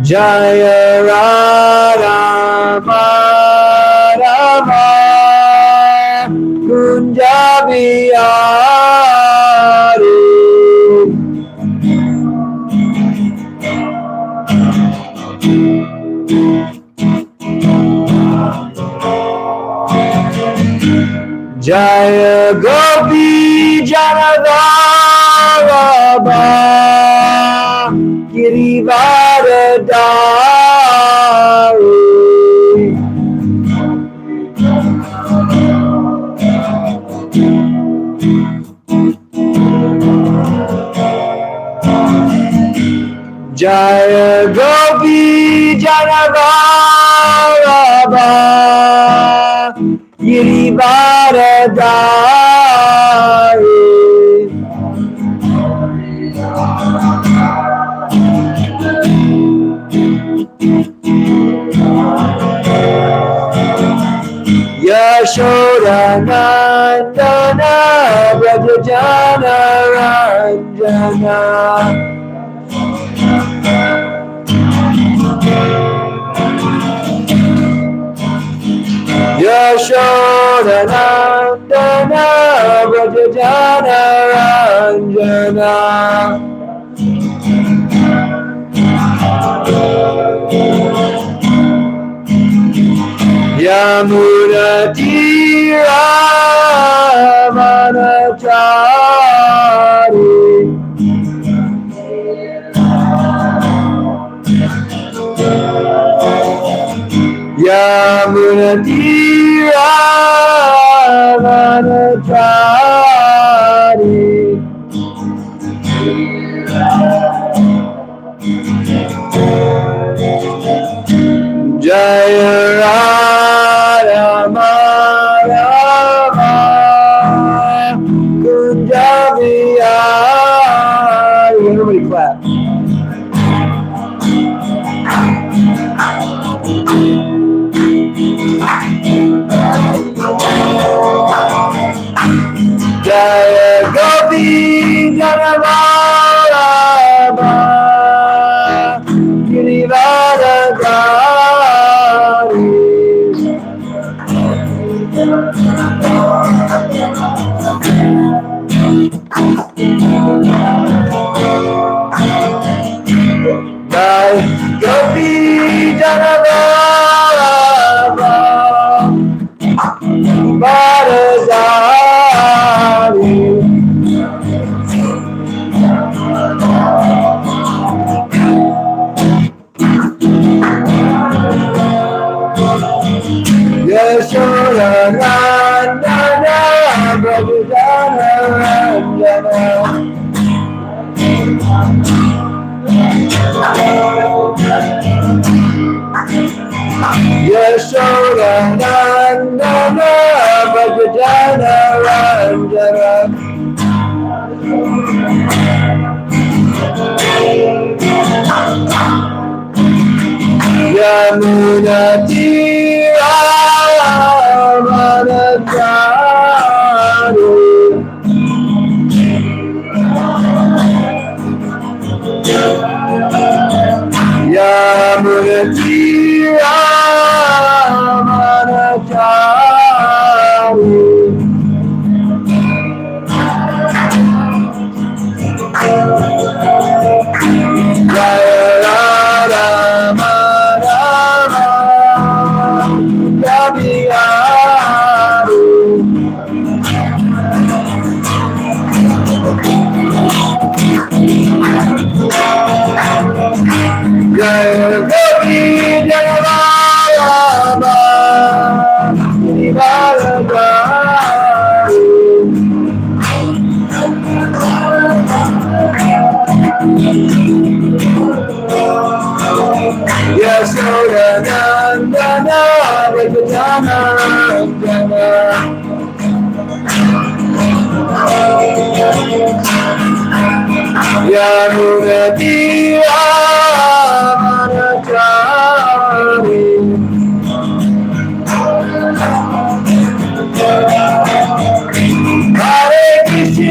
Jaya Radha Madhava Kunja Bihari. Jaya Gopi Janavallabha Girivardhari. Jaya Gopi Janavallabha Girivardhari. Yashoda Nandana Brajajana Ranjana. Yashoda Nandana Brajajana Ranjana. Yamuna Tira Manachari. Yamuna Tira Manachari. Jaya Radha Madhava Kunja Bihari. Everybody clap. Jaya Gopi Janavallabha Girivardhari. Jaya Gopi Janavallabha Girivardhari. Yashoda Nandana Brajajana Ranjana. Yashoda Nandana Brajajana Ranjana. Yamuna Tira Manachari. Yamuna Tira Manachari. Jaya Radha Madhava Kunja Bihari. Jaya Gopi Janavallabha Girivardhari. Yashoda Nandana Brajajana Ranjana. Yamuna Tira Manachari. Hare Krishna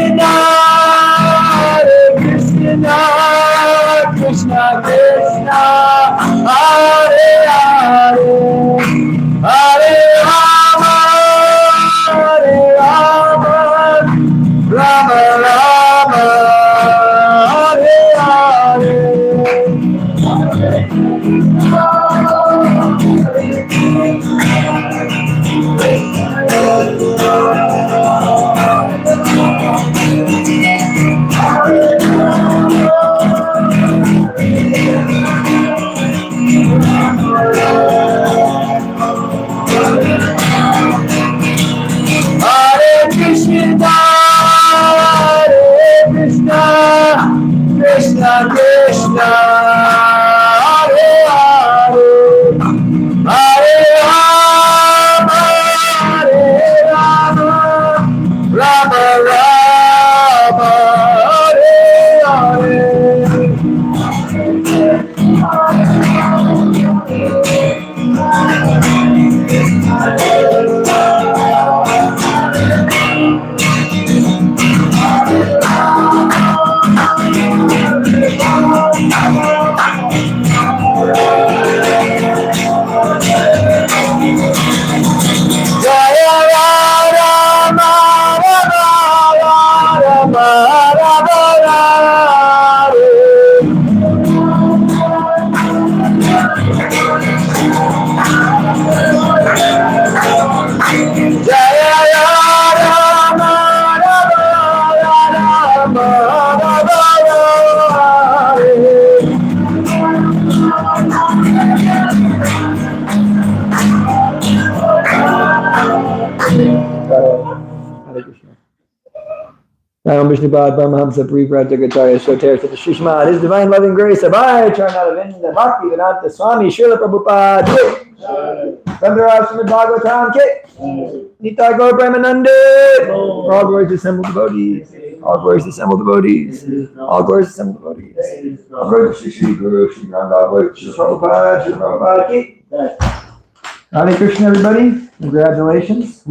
Ram Vishnupad Paramahamsa Parivrata Gacharya Soter to the Srimad, His Divine Loving Grace of I Charnadavinda Bhakti Vedanta Swami Srila Prabhupada Bandharaj Srimad Bhagavatam Nitai Gaur Premanande, all glories to assembled devotees, all glories to assembled devotees, all glories to assembled devotees, all glories to Shri Guru, Shri Ranga, Shri Prabhupada, Shri Prabhupada ki. Hare Krishna, everybody. Congratulations.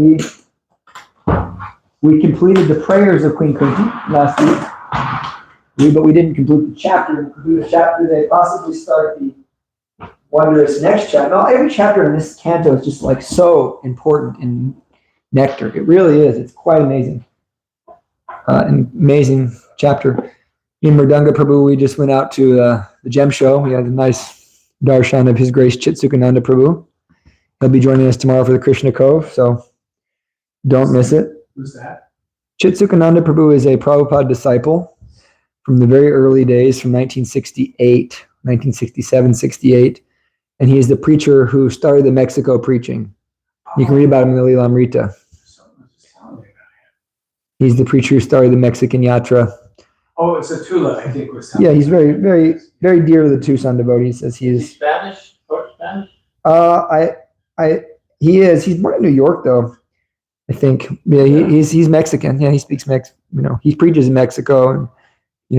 We completed the prayers of Queen Kunti last week, but we didn't complete the chapter. We completed the chapter, they possibly start the wondrous next chapter. No, every chapter in this canto is just like so important in nectar. It really is. It's quite amazing. An amazing chapter. In Mridanga Prabhu, we just went out to the gem show. We had a nice darshan of His Grace Chitsukananda Prabhu. He'll be joining us tomorrow for the Krishna Cove, so don't miss it. Who's that? Chitsukananda Prabhu is a Prabhupada disciple from the very early days, from 1968, 1967, 68. And he is the preacher who started the Mexico preaching. You can read about him in the Lila Amrita. He's the preacher who started the Mexican Yatra. Oh, it's a Tula, I think. Yeah, he's very, very, very dear to the Tucson devotees, as he is. Spanish? Or Spanish? He is. He's born in New York, though. I think. Yeah, he's Mexican. Yeah, he speaks he preaches in Mexico and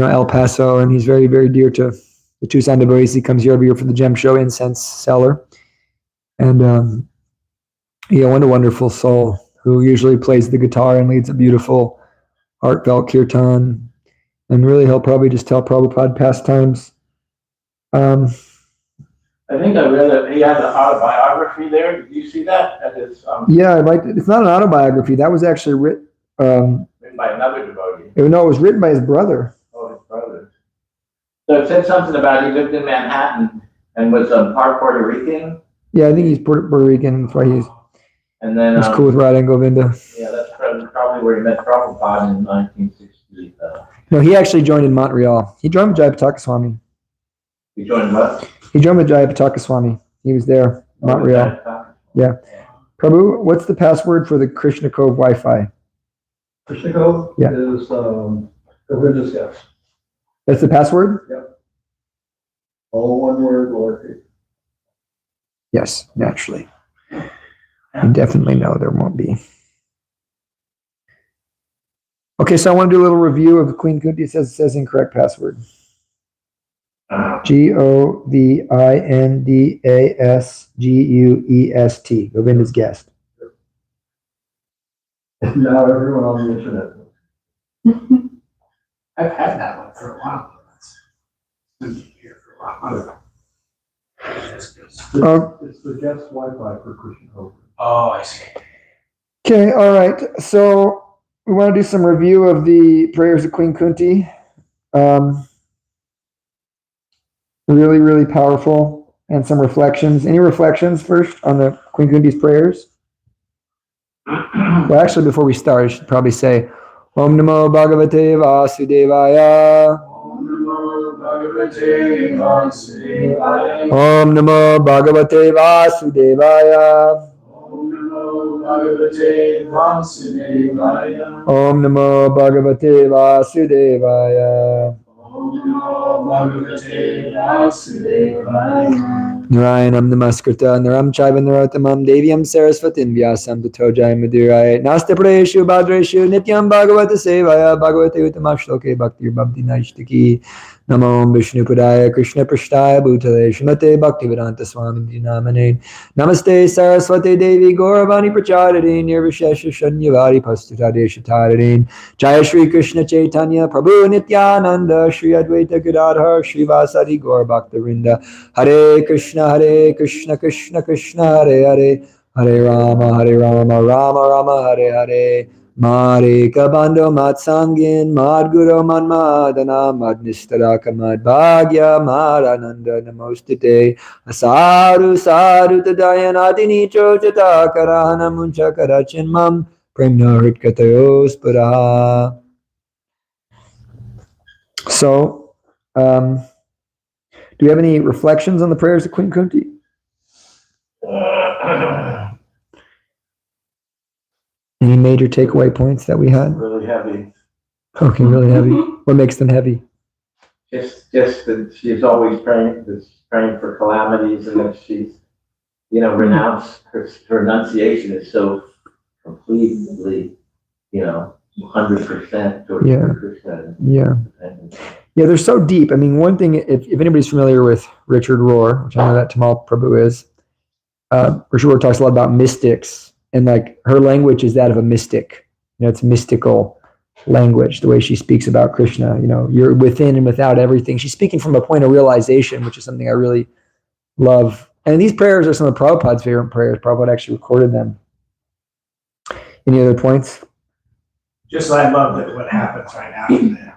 El Paso, and he's very, very dear to the Tucson devotees. He comes here every year for the gem show, incense seller, and what a wonderful soul who usually plays the guitar and leads a beautiful, heartfelt kirtan, and really he'll probably just tell Prabhupada pastimes. I think I read that he has an autobiography there. Did you see that? Yeah, I liked it. It's not an autobiography. That was actually written by another devotee. No, it was written by his brother. Oh, his brother. So it said something about he lived in Manhattan and was part Puerto Rican. Yeah, I think he's Puerto Rican. That's why he's cool with Radha and Govinda. Yeah, that's probably where he met Prabhupada in 1960. No, he actually joined in Montreal. He joined with Jayapataka Swami. He joined what? He joined with Jayapataka Swami. He was there, Montreal. Yeah. Prabhu, what's the password for the Krishna Cove Wi-Fi? Krishna Cove Yeah. is Govinda's guest. That's the password? Yep. All one word, lowercase. Yes, naturally. You definitely know there won't be. Okay, so I want to do a little review of Queen Kunti. It says incorrect password. GOVINDASGUEST. Govinda's guest. Now everyone on the internet. I've had that one for a while. It's been here for a while. It's the guest Wi-Fi for Krishna Cove. Oh, I see. Okay, all right. So we want to do some review of the prayers of Queen Kunti. Really, really powerful, and some reflections. Any reflections first on the Queen Kunti's prayers? Well, actually, before we start, I should probably say, Om Namo Bhagavate Vasudevaya. Om Namo Bhagavate Vasudevaya. Om Namo Bhagavate Vasudevaya. Om Namo Bhagavate Vasudevaya. Om Namo Bhagavate Vasudevaya. Bhagavate Vasudevaya. Narayanam Namaskrita Naram Chaiva Narottamam Devyam Sarasvatim Vyasam Tato Jayamuduraya Nasta Praeshu Bhadreshu Nityam Bhagavata Sevaya Bhagavate Uttamah Shloke Bhaktir Bhavati Naishtaki Namo Vishnu Padaya Krishna Prashtaya Bhutale Srimate Bhaktivedanta Swami Namane Namaste Saraswati Devi Gauravani Pracharadin Nirvishesha Shanyavari Pastutadesha Taradin Jaya Shri Krishna Chaitanya Prabhu Nityananda Shri Advaita Gadadhar Shri Vasadi Gaur Bhaktarinda Hare Krishna Krishna Krishna Hare Hare Hare Rama Rama Rama Hare Hare Marika Bando Matsangin Madguru Manmadana Madnistaraka Madbhagya Marananda Namostite Asaru Sadhu Tadayanati Nicho Chatakarana Munchakara Chinmam Premna Hritkatayos Puraha. So, do we have any reflections on the prayers of Queen Kunti? Any major takeaway points that we had? Really heavy. Okay, really heavy. What makes them heavy? Just that she's always praying for calamities, and that she's, renounced her renunciation is so completely, 100% towards Yeah. Krishna. Yeah. Yeah, they're so deep. I mean, one thing, if anybody's familiar with Richard Rohr, which I know that Tamal Prabhu is, Richard Rohr talks a lot about mystics, and like her language is that of a mystic. It's mystical language, the way she speaks about Krishna. You're within and without everything. She's speaking from a point of realization, which is something I really love. And these prayers are some of Prabhupada's favorite prayers. Prabhupada actually recorded them. Any other points? Just I love that what happens right now.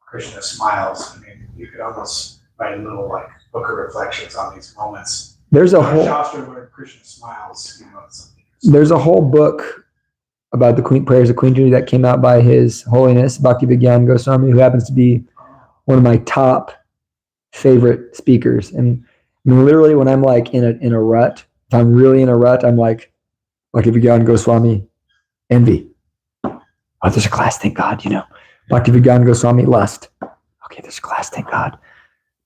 Krishna smiles. I mean, you could almost write a little like book of reflections on these moments. There's a whole Shastra where Krishna smiles. There's a whole book about the prayers of Queen Judy that came out by His Holiness Bhaktivinoda Goswami, who happens to be one of my top favorite speakers. And literally, when I'm like in a rut, if I'm really in a rut, I'm like Bhaktivinoda Goswami, envy. Oh, there's a class, thank God. Bhaktivinoda Goswami, lust. Okay, there's a class, thank God.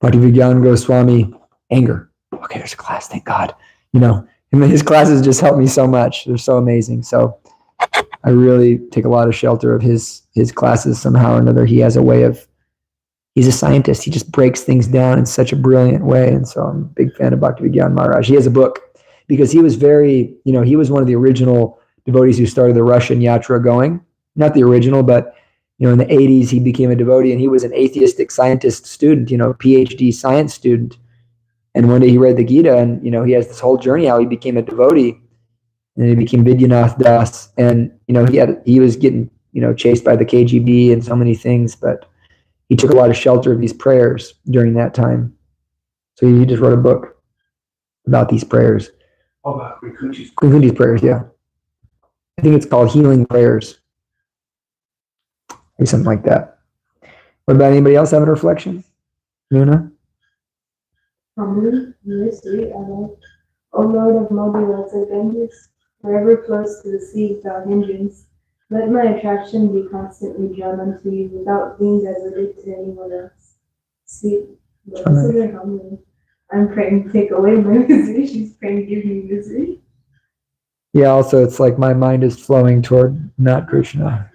Bhaktivinoda Goswami, anger. Okay, there's a class, thank God. And his classes just help me so much. They're so amazing. So I really take a lot of shelter of his classes somehow or another. He has a way of, he's a scientist. He just breaks things down in such a brilliant way. And so I'm a big fan of Bhaktivinoda Maharaj. He has a book because he was he was one of the original devotees who started the Russian Yatra going. Not the original, but in the 80s, he became a devotee, and he was an atheistic scientist student, PhD science student. And one day he read the Gita, and, he has this whole journey how he became a devotee, and he became Vidyanath Das. And, he was getting, chased by the KGB and so many things, but he took a lot of shelter of these prayers during that time. So he just wrote a book about these prayers. Oh, about Queen Kunti's prayers, yeah. I think it's called Healing Prayers. Or something like that. What about anybody else having a reflection? Luna? Humbly, mercy, O Lord of multi-loves abundance, forever close to the sea without hindrance, let my attraction be constantly drawn unto you without being diverted to anyone else. Sweet, blessed and humbly. I'm praying, take away my misery. She's praying, give me misery. Yeah, also, it's like my mind is flowing toward not Krishna.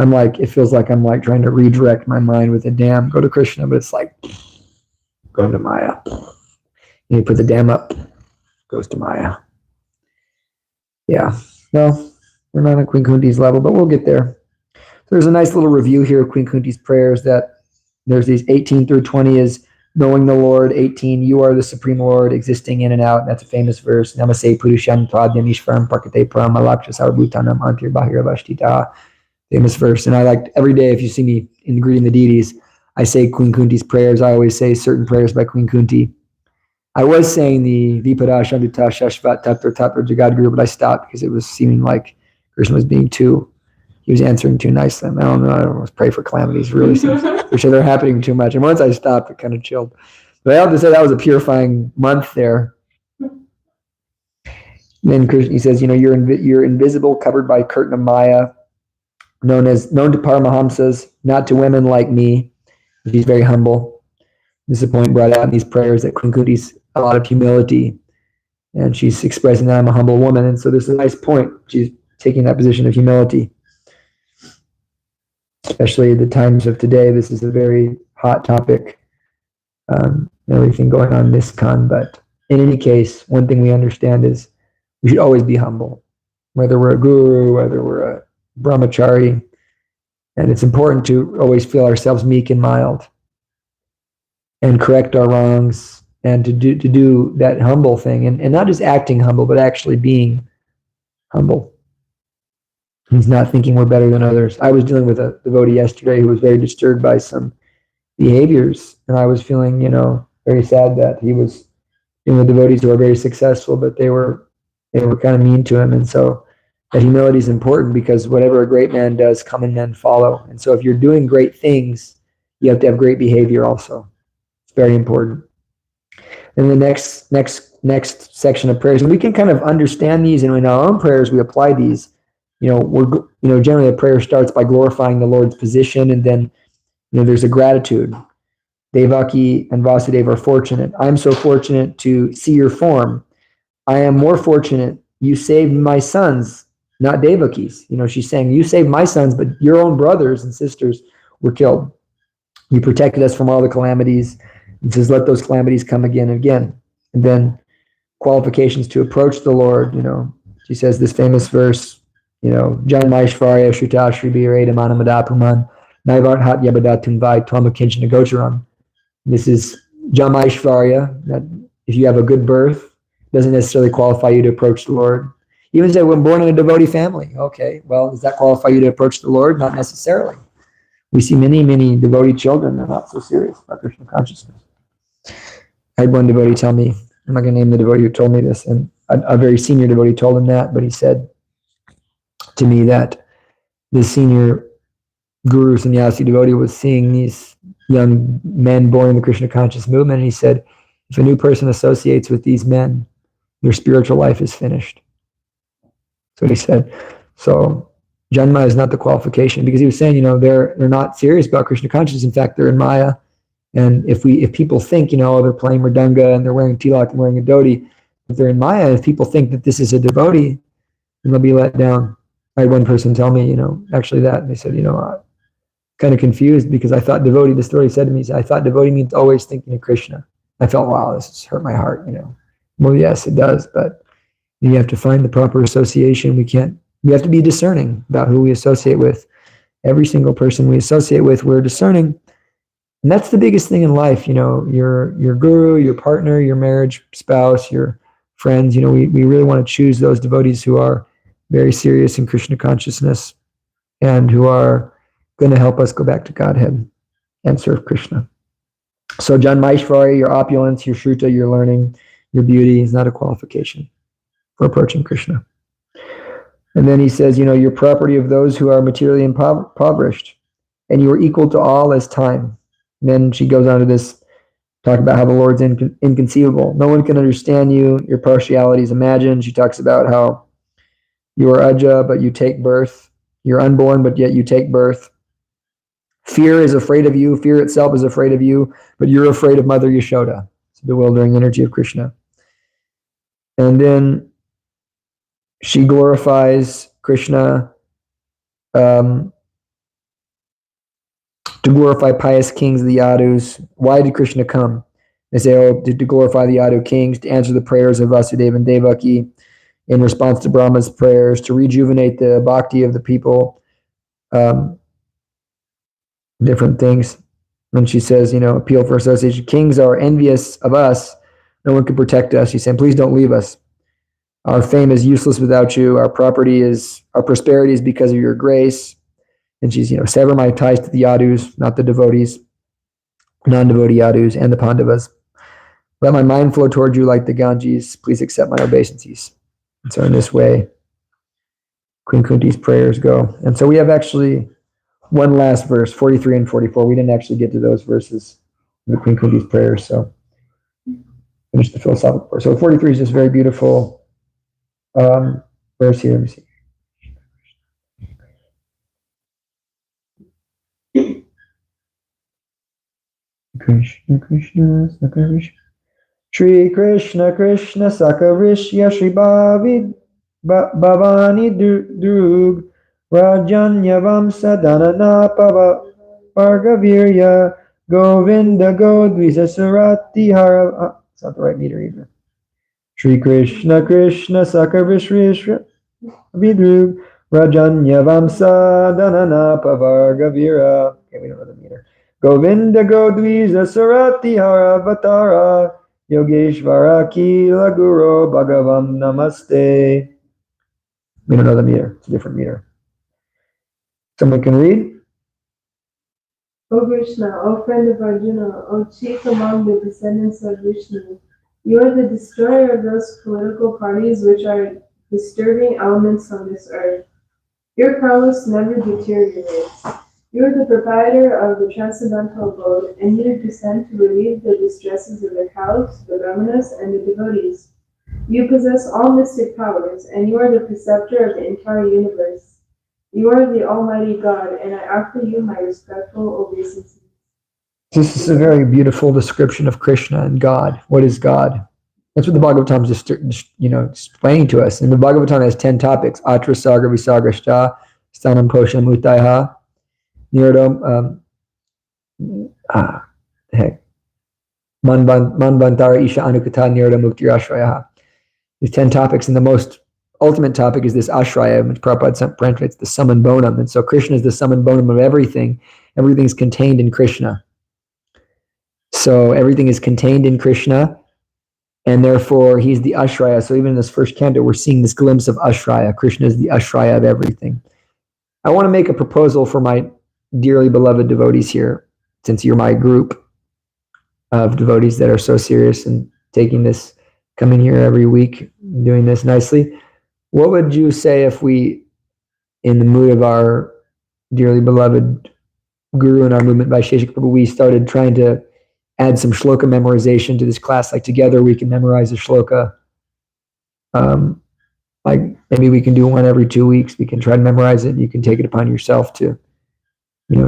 I'm like, it feels like I'm like trying to redirect my mind with a dam, go to Krishna, but it's like, go to Maya. And you put the dam up, goes to Maya. Yeah, no, we're not on Queen Kunti's level, but we'll get there. So there's a nice little review here of Queen Kunti's prayers that there's these 18 through 20 is knowing the Lord, 18, you are the Supreme Lord, existing in and out. That's a famous verse. Namaste Purusham Tvadyam Ishvaram Prakate Param Alaksha Sarvabhutanam Antir Bahira Vashtita. Famous verse. And I like every day, if you see me in greeting the deities, I say Queen Kunti's prayers. I always say certain prayers by Queen Kunti. I was saying the Vipada Shanduta Shashvat Tattva Tattva Jagadguru, but I stopped because it was seeming like Krishna was being he was answering too nicely. I don't know. I don't pray for calamities. Really seems, which they're happening too much. And once I stopped, it kind of chilled. But I have to say that was a purifying month there. Then Krishna, he says, you're invisible, covered by a curtain of Maya, known to Paramahamsas, not to women like me. He's very humble. This is a point brought out in these prayers that Queen Kunti's a lot of humility, and she's expressing that I'm a humble woman. And so there's a nice point. She's taking that position of humility. Especially the times of today, this is a very hot topic. Everything going on in ISKCON. But in any case, one thing we understand is we should always be humble, whether we're a guru, whether we're a brahmachari. And it's important to always feel ourselves meek and mild and correct our wrongs and to do that humble thing and not just acting humble, but actually being humble. He's not thinking we're better than others. I was dealing with a devotee yesterday who was very disturbed by some behaviors, and I was feeling, very sad that he was dealing with devotees who are very successful, but they were kind of mean to him. And so that humility is important because whatever a great man does, common men follow. And so if you're doing great things, you have to have great behavior also. It's very important. And the next section of prayers, and we can kind of understand these, and in our own prayers we apply these. Generally a prayer starts by glorifying the Lord's position, and then, there's a gratitude. Devaki and Vasudeva are fortunate. I'm so fortunate to see your form. I am more fortunate. You saved my sons, not Devaki's. She's saying, you saved my sons, but your own brothers and sisters were killed. You protected us from all the calamities. It says, let those calamities come again and again. And then qualifications to approach the Lord. She says this famous verse, Janmaishvarya Shuta Shribi Redamana Madapuman Naivat Hat Yabadatun Vai Twama Kinchana Gocharam. This is Janmaishvarya, that if you have a good birth, doesn't necessarily qualify you to approach the Lord. Even say, when born in a devotee family, okay, well, does that qualify you to approach the Lord? Not necessarily. We see many, many devotee children that are not so serious about Krishna consciousness. I had one devotee tell me, I'm not going to name the devotee who told me this, and a very senior devotee told him that, but he said to me that the senior guru sannyasi devotee was seeing these young men born in the Krishna conscious movement, and he said, if a new person associates with these men, their spiritual life is finished. So he said. So Janma is not the qualification, because he was saying, they're not serious about Krishna consciousness. In fact, they're in Maya. And if people think, they're playing mridanga and they're wearing tilak and wearing a dhoti, if they're in Maya, if people think that this is a devotee, then they'll be let down. I had one person tell me, actually that, and they said, I'm kind of confused because I thought devotee, the story said to me, I thought devotee means always thinking of Krishna. I felt, wow, this has hurt my heart, Well, yes, it does, but you have to find the proper association. We have to be discerning about who we associate with. Every single person we associate with, we're discerning. And that's the biggest thing in life, your guru, your partner, your marriage spouse, your friends, we really want to choose those devotees who are very serious in Krishna consciousness and who are going to help us go back to Godhead and serve Krishna. So Janmaishvarya, your opulence, your shruta, your learning, your beauty is not a qualification for approaching Krishna. And then he says, you're property of those who are materially impoverished, and you are equal to all as time. And then she goes on to this, talk about how the Lord's inconceivable. No one can understand you. Your partiality is imagined. She talks about how you are Aja, but you take birth. You're unborn, but yet you take birth. Fear is afraid of you. Fear itself is afraid of you, but you're afraid of Mother Yashoda. It's the bewildering energy of Krishna. And then she glorifies Krishna to glorify pious kings of the Yadus. Why did Krishna come? They say, to glorify the Yadu kings, to answer the prayers of Vasudeva and Devaki in response to Brahma's prayers, to rejuvenate the bhakti of the people, different things. And she says, appeal for association. Kings are envious of us. No one can protect us. She's saying, please don't leave us. Our fame is useless without you. Our prosperity is because of your grace. And she's, sever my ties to the Yadus, not the devotees, non-devotee Yadus, and the Pandavas. Let my mind flow toward you like the Ganges. Please accept my obeisances. And so in this way, Queen Kunti's prayers go. And so we have actually one last verse, 43 and 44. We didn't actually get to those verses in the Queen Kunti's prayers. So finish the philosophical part. So 43 is just very beautiful verse here. Let me see. Krishna Krishna Sakarishya Shri Krishna Krishna Sakarishya Shri Bhavani Drug Rajanya Vamsa Dhanana Pava Vargavirya Govinda Godvisa Sarati Hara. It's not the right meter either. Shri Krishna Krishna Sakarishya Vidrug Rajanya Vamsa Dhanana Pavargavira. Okay, we don't know the meter. Govinda Godvisa Sarati Haravatara Yogeshvara Kila Guru Bhagavam Namaste. We don't know the meter. It's a different meter. Someone can read? O Krishna, O friend of Arjuna, O chief among the descendants of Vishnu, you are the destroyer of those political parties which are disturbing elements on this earth. Your prowess never deteriorates. You are the proprietor of the transcendental abode, and you descend to relieve the distresses of the cows, the brahmanas, and the devotees. You possess all mystic powers, and you are the preceptor of the entire universe. You are the Almighty God, and I offer you my respectful obeisances. This is a very beautiful description of Krishna and God. What is God? That's what the Bhagavatam is just, explaining to us. And the Bhagavatam has 10 topics. Atra Sagar Visagrashta, Stanam Poshanam Uttaiha, Nirodam, Manvantara Isha Anukata Nirodam Mukti Ashrayaha. There's 10 topics, and the most ultimate topic is this Ashraya, which Prabhupada translates the sum and bonum. And so Krishna is the sum and bonum of everything. Everything's contained in Krishna. So everything is contained in Krishna, and therefore he's the Ashraya. So even in this first canto, we're seeing this glimpse of Ashraya. Krishna is the Ashraya of everything. I want to make a proposal for my dearly beloved devotees here, since you're my group of devotees that are so serious and taking this, coming here every week, doing this nicely. What would you say if we, in the mood of our dearly beloved guru and our movement by Vaisheshika Prabhu, we started trying to add some shloka memorization to this class, like together we can memorize a shloka. Like maybe we can do one every 2 weeks. We can try to memorize it. You can take it upon yourself to,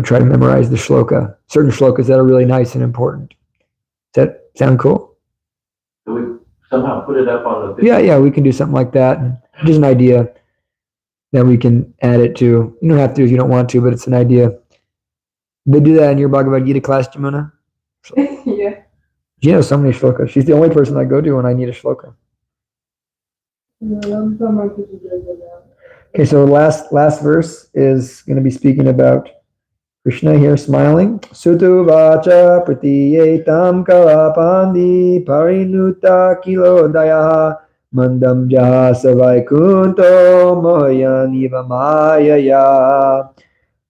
try to memorize the shloka, certain shlokas that are really nice and important. Does that sound cool? Do we somehow put it up on the video? Yeah, we can do something like that. And just an idea that we can add it to. You don't have to if you don't want to, but it's an idea. They do that in your Bhagavad Gita class, Jamuna? Yeah. She knows so many shlokas. She's the only person I go to when I need a shloka. Okay, so last verse is going to be speaking about Krishna here smiling. Sutu vacha pratiyetam kalapandi parinuta kilodaya mandam jaha savaikunto mohyaniva mayaya.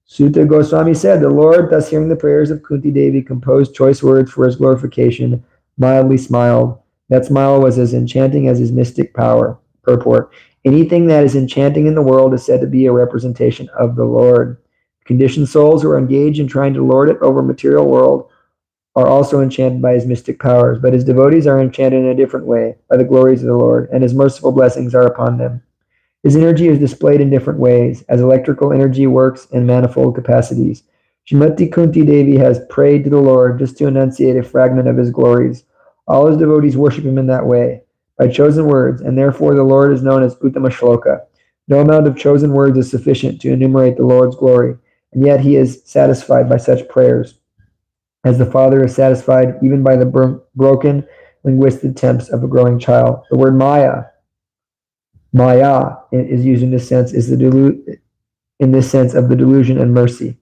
Sutta Goswami said, the Lord, thus hearing the prayers of Kunti Devi, composed choice words for his glorification, mildly smiled. That smile was as enchanting as his mystic purport. Anything that is enchanting in the world is said to be a representation of the Lord. Conditioned souls who are engaged in trying to lord it over material world are also enchanted by his mystic powers, but his devotees are enchanted in a different way by the glories of the Lord, and his merciful blessings are upon them. His energy is displayed in different ways, as electrical energy works in manifold capacities. Srimati Kunti Devi has prayed to the Lord just to enunciate a fragment of his glories. All his devotees worship him in that way, by chosen words, and therefore the Lord is known as Uttama Shloka. No amount of chosen words is sufficient to enumerate the Lord's glory, and yet he is satisfied by such prayers, as the Father is satisfied even by the broken linguistic attempts of a growing child. The word Maya is used in this sense, in this sense of the delusion and mercy.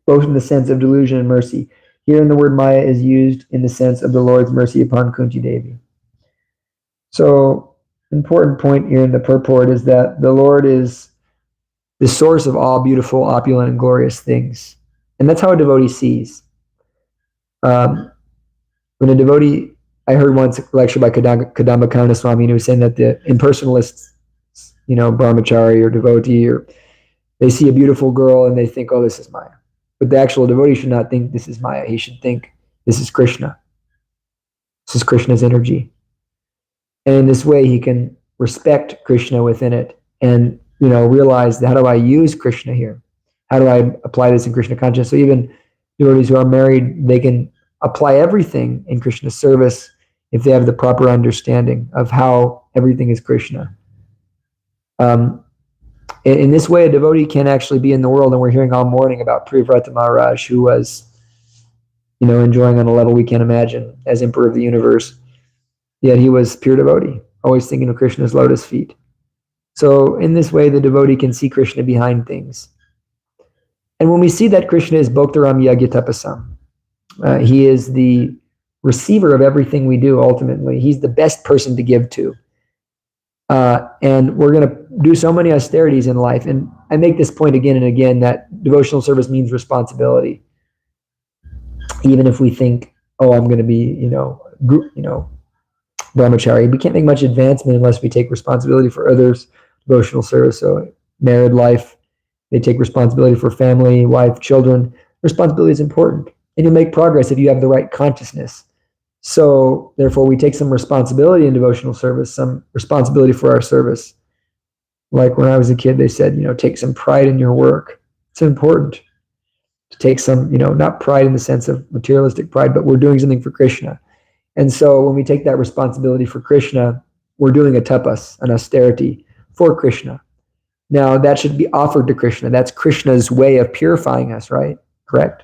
Both in the sense of delusion and mercy. Here in the word Maya is used in the sense of the Lord's mercy upon Kunti Devi. So, important point here in the purport is that the Lord is the source of all beautiful, opulent, and glorious things. And that's how a devotee sees. When a devotee, I heard once a lecture by Kadamba Kanana Swami, and he was saying that the impersonalists, brahmachari or devotee, or they see a beautiful girl and they think, oh, this is Maya. But the actual devotee should not think this is Maya. He should think this is Krishna. This is Krishna's energy. And in this way, he can respect Krishna within it and, realize that how do I use Krishna here? How do I apply this in Krishna consciousness? So even devotees who are married, they can apply everything in Krishna's service if they have the proper understanding of how everything is Krishna. In this way, a devotee can actually be in the world, and we're hearing all morning about Priyavrata Maharaj, who was, enjoying on a level we can't imagine as emperor of the universe. Yet he was pure devotee, always thinking of Krishna's lotus feet. So in this way, the devotee can see Krishna behind things. And when we see that Krishna is Bhoktaram Yagyatapasam, he is the receiver of everything we do, ultimately. He's the best person to give to. And we're going to do so many austerities in life. And I make this point again and again that devotional service means responsibility. Even if we think, oh, I'm going to be, brahmachari, we can't make much advancement unless we take responsibility for others' devotional service. So married life, they take responsibility for family, wife, children. Responsibility is important. And you'll make progress if you have the right consciousness. So therefore, we take some responsibility in devotional service, some responsibility for our service. Like when I was a kid, they said, take some pride in your work. It's important to take some, not pride in the sense of materialistic pride, but we're doing something for Krishna. And so when we take that responsibility for Krishna, we're doing a tapas, an austerity for Krishna. Now that should be offered to Krishna. That's Krishna's way of purifying us, right? Correct?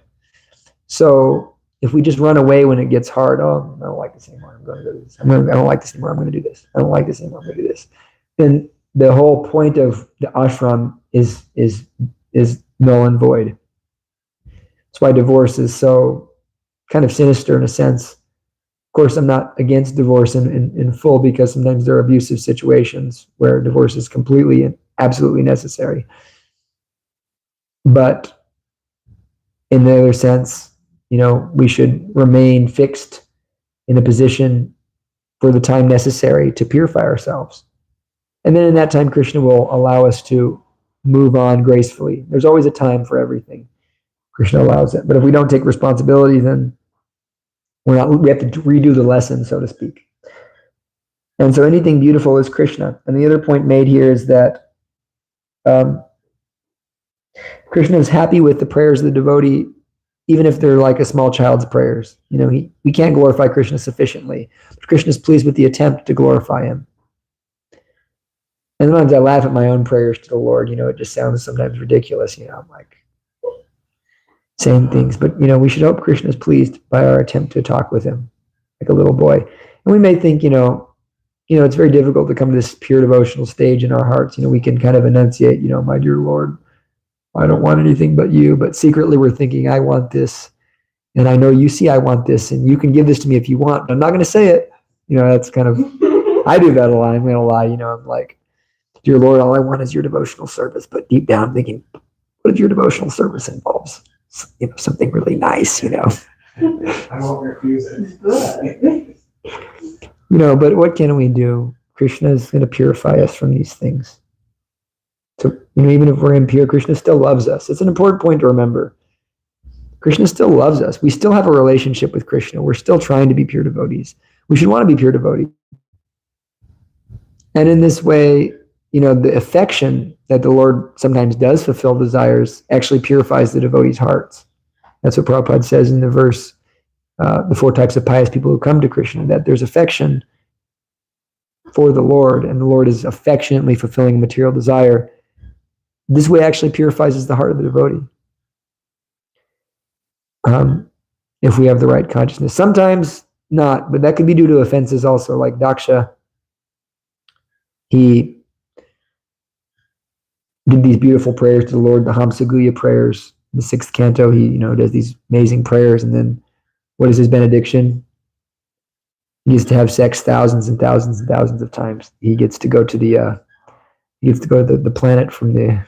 So if we just run away when it gets hard, oh, I don't like this anymore, I'm going to do this. I don't like this anymore, I'm going to do this. I don't like this anymore, I'm going to do this. Then the whole point of the ashram is null and void. That's why divorce is so kind of sinister in a sense. Of course, I'm not against divorce in full, because sometimes there are abusive situations where divorce is completely and absolutely necessary. But in the other sense, we should remain fixed in a position for the time necessary to purify ourselves. And then in that time, Krishna will allow us to move on gracefully. There's always a time for everything. Krishna allows it. But if we don't take responsibility, then we have to redo the lesson, so to speak. And so anything beautiful is Krishna. And the other point made here is that Krishna is happy with the prayers of the devotee, even if they're like a small child's prayers. We can't glorify Krishna sufficiently, but Krishna is pleased with the attempt to glorify him. And sometimes I laugh at my own prayers to the Lord. It just sounds sometimes ridiculous. I'm like saying things, but we should hope Krishna is pleased by our attempt to talk with him like a little boy. And we may think, it's very difficult to come to this pure devotional stage in our hearts. We can kind of enunciate, my dear Lord, I don't want anything but you, but secretly we're thinking, I want this, and I know you see I want this, and you can give this to me if you want, but I'm not going to say it. That's kind of, I do that a lot. I'm going to lie. I'm like, dear Lord, all I want is your devotional service, but deep down I'm thinking, what if your devotional service involves something really nice, I won't refuse it. But what can we do? Krishna is going to purify us from these things. So, even if we're impure, Krishna still loves us. It's an important point to remember. Krishna still loves us. We still have a relationship with Krishna. We're still trying to be pure devotees. We should want to be pure devotees. And in this way, the affection that the Lord sometimes does fulfill desires actually purifies the devotees' hearts. That's what Prabhupada says in the verse, the 4 types of pious people who come to Krishna, that there's affection for the Lord, and the Lord is affectionately fulfilling a material desire. This way actually purifies the heart of the devotee. If we have the right consciousness. Sometimes not, but that could be due to offenses also, like Daksha. He did these beautiful prayers to the Lord, the Hamsaguya prayers. In the 6th canto, he, does these amazing prayers, and then what is his benediction? He gets to have sex thousands and thousands and thousands of times. He gets to go to the planet from the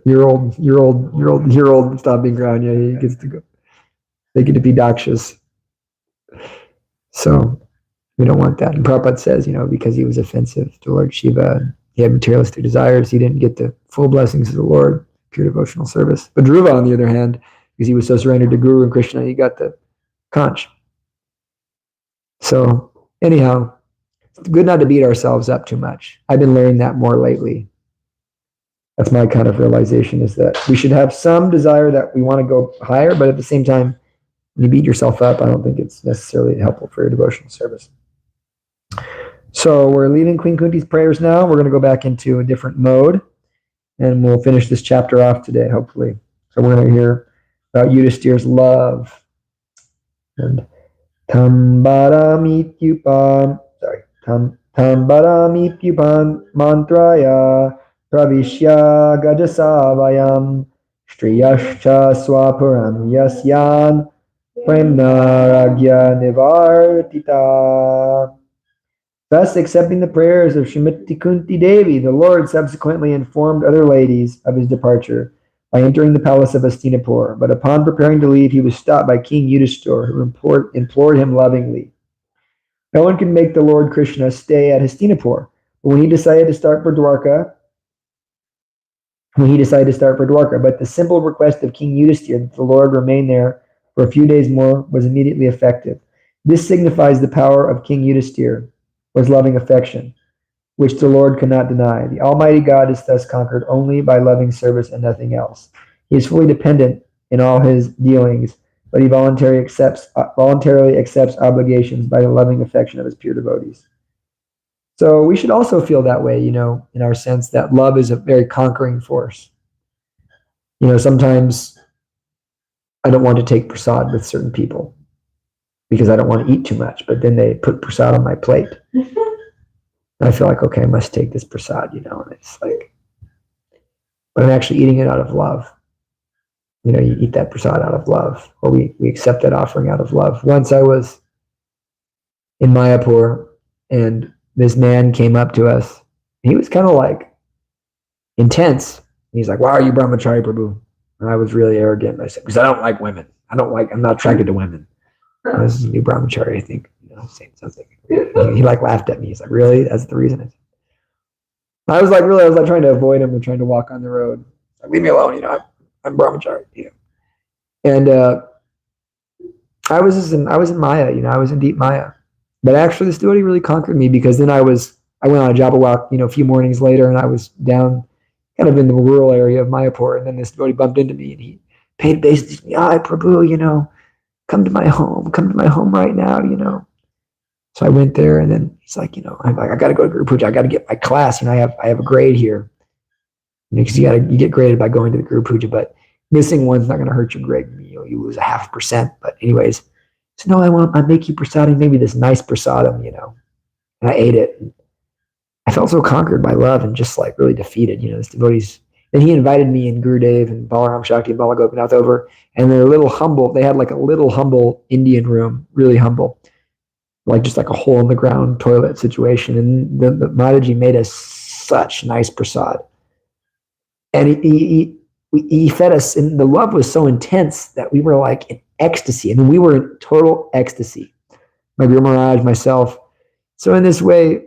year old stomping ground. Yeah, he gets to go. They get to be dakshas. So we don't want that. And Prabhupada says, because he was offensive to Lord Shiva, he had materialistic desires, he didn't get the full blessings of the Lord, pure devotional service. But Dhruva, on the other hand, because he was so surrendered to Guru and Krishna, he got the conch. So anyhow, it's good not to beat ourselves up too much. I've been learning that more lately. That's my kind of realization, is that we should have some desire that we want to go higher, but at the same time, when you beat yourself up, I don't think it's necessarily helpful for your devotional service. So we're leaving Queen Kunti's prayers now. We're going to go back into a different mode, and we'll finish this chapter off today, hopefully. So we're going to hear about Yudhishthir's love. And Tambaramitupam mantraya pravishya gajasavayam striyascha swaparam yasyan premnaragya nivartita. Thus, accepting the prayers of Srimati Kunti Devi, the Lord subsequently informed other ladies of his departure by entering the palace of Hastinapur. But upon preparing to leave, he was stopped by King Yudhishthira, who implored him lovingly. No one can make the Lord Krishna stay at Hastinapur. But when he decided to start for Dwarka, but the simple request of King Yudhishthira that the Lord remain there for a few days more was immediately effective. This signifies the power of King Yudhishthira, was loving affection. which the Lord cannot deny. The Almighty God is thus conquered only by loving service and nothing else. He is fully dependent in all his dealings, but he voluntarily accepts obligations by the loving affection of his pure devotees. So we should also feel that way, in our sense that love is a very conquering force. Sometimes I don't want to take prasad with certain people because I don't want to eat too much, but then they put prasad on my plate. And I feel like, okay, I must take this prasad, and it's like, but I'm actually eating it out of love. You eat that prasad out of love, or we accept that offering out of love. Once I was in Mayapur, and this man came up to us. He was kind of like intense. He's like, "Why are you brahmachari, Prabhu?" And I was really arrogant. I said, "Because I don't like women. I'm not attracted to women." This is a new brahmachari, I think, saying something. He laughed at me. He's like, "Really? That's the reason?" I was like, trying to avoid him and trying to walk on the road. Like, leave me alone. I'm brahmachari. And I was in Maya. I was in deep Maya. But actually, this devotee really conquered me, because then I went on a japa walk, a few mornings later, and I was down kind of in the rural area of Mayapur, and then this devotee bumped into me, and he paid obeisance to me. "Hi, Prabhu, come to my home right now, So I went there, and then he's like, I'm like, I got to go to Guru Puja. I got to get my class. I have a grade here, because you get graded by going to the Guru Puja, but missing one's not going to hurt your grade. You lose 0.5%. But anyways, so no, I make you prasadam, maybe this nice prasadam, and I ate it. And I felt so conquered by love and just like really defeated, this devotees. And he invited me and Gurudev and Balaram Shakti and Balagopinath over, and they're a little humble. They had like a little humble Indian room, really humble, like just like a hole in the ground toilet situation. And the Mataji made us such nice prasad. And he fed us, and the love was so intense that we were like in ecstasy. I mean, we were in total ecstasy. My Guru Maharaj, myself. So in this way,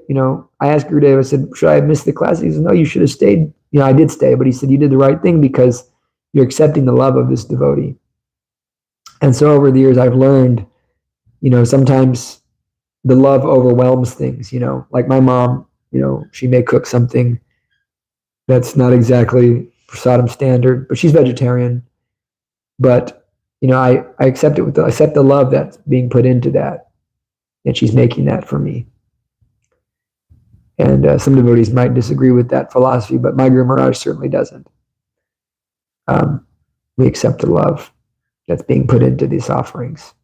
I asked Gurudev, I said, should I have missed the class? He said, no, you should have stayed. I did stay, but he said, you did the right thing, because you're accepting the love of this devotee. And so over the years, I've learned, sometimes the love overwhelms things, like my mom, she may cook something that's not exactly prasadam standard, but she's vegetarian. But, I accept it I accept the love that's being put into that, and she's making that for me. And some devotees might disagree with that philosophy, but my Guru Maharaj certainly doesn't. We accept the love that's being put into these offerings.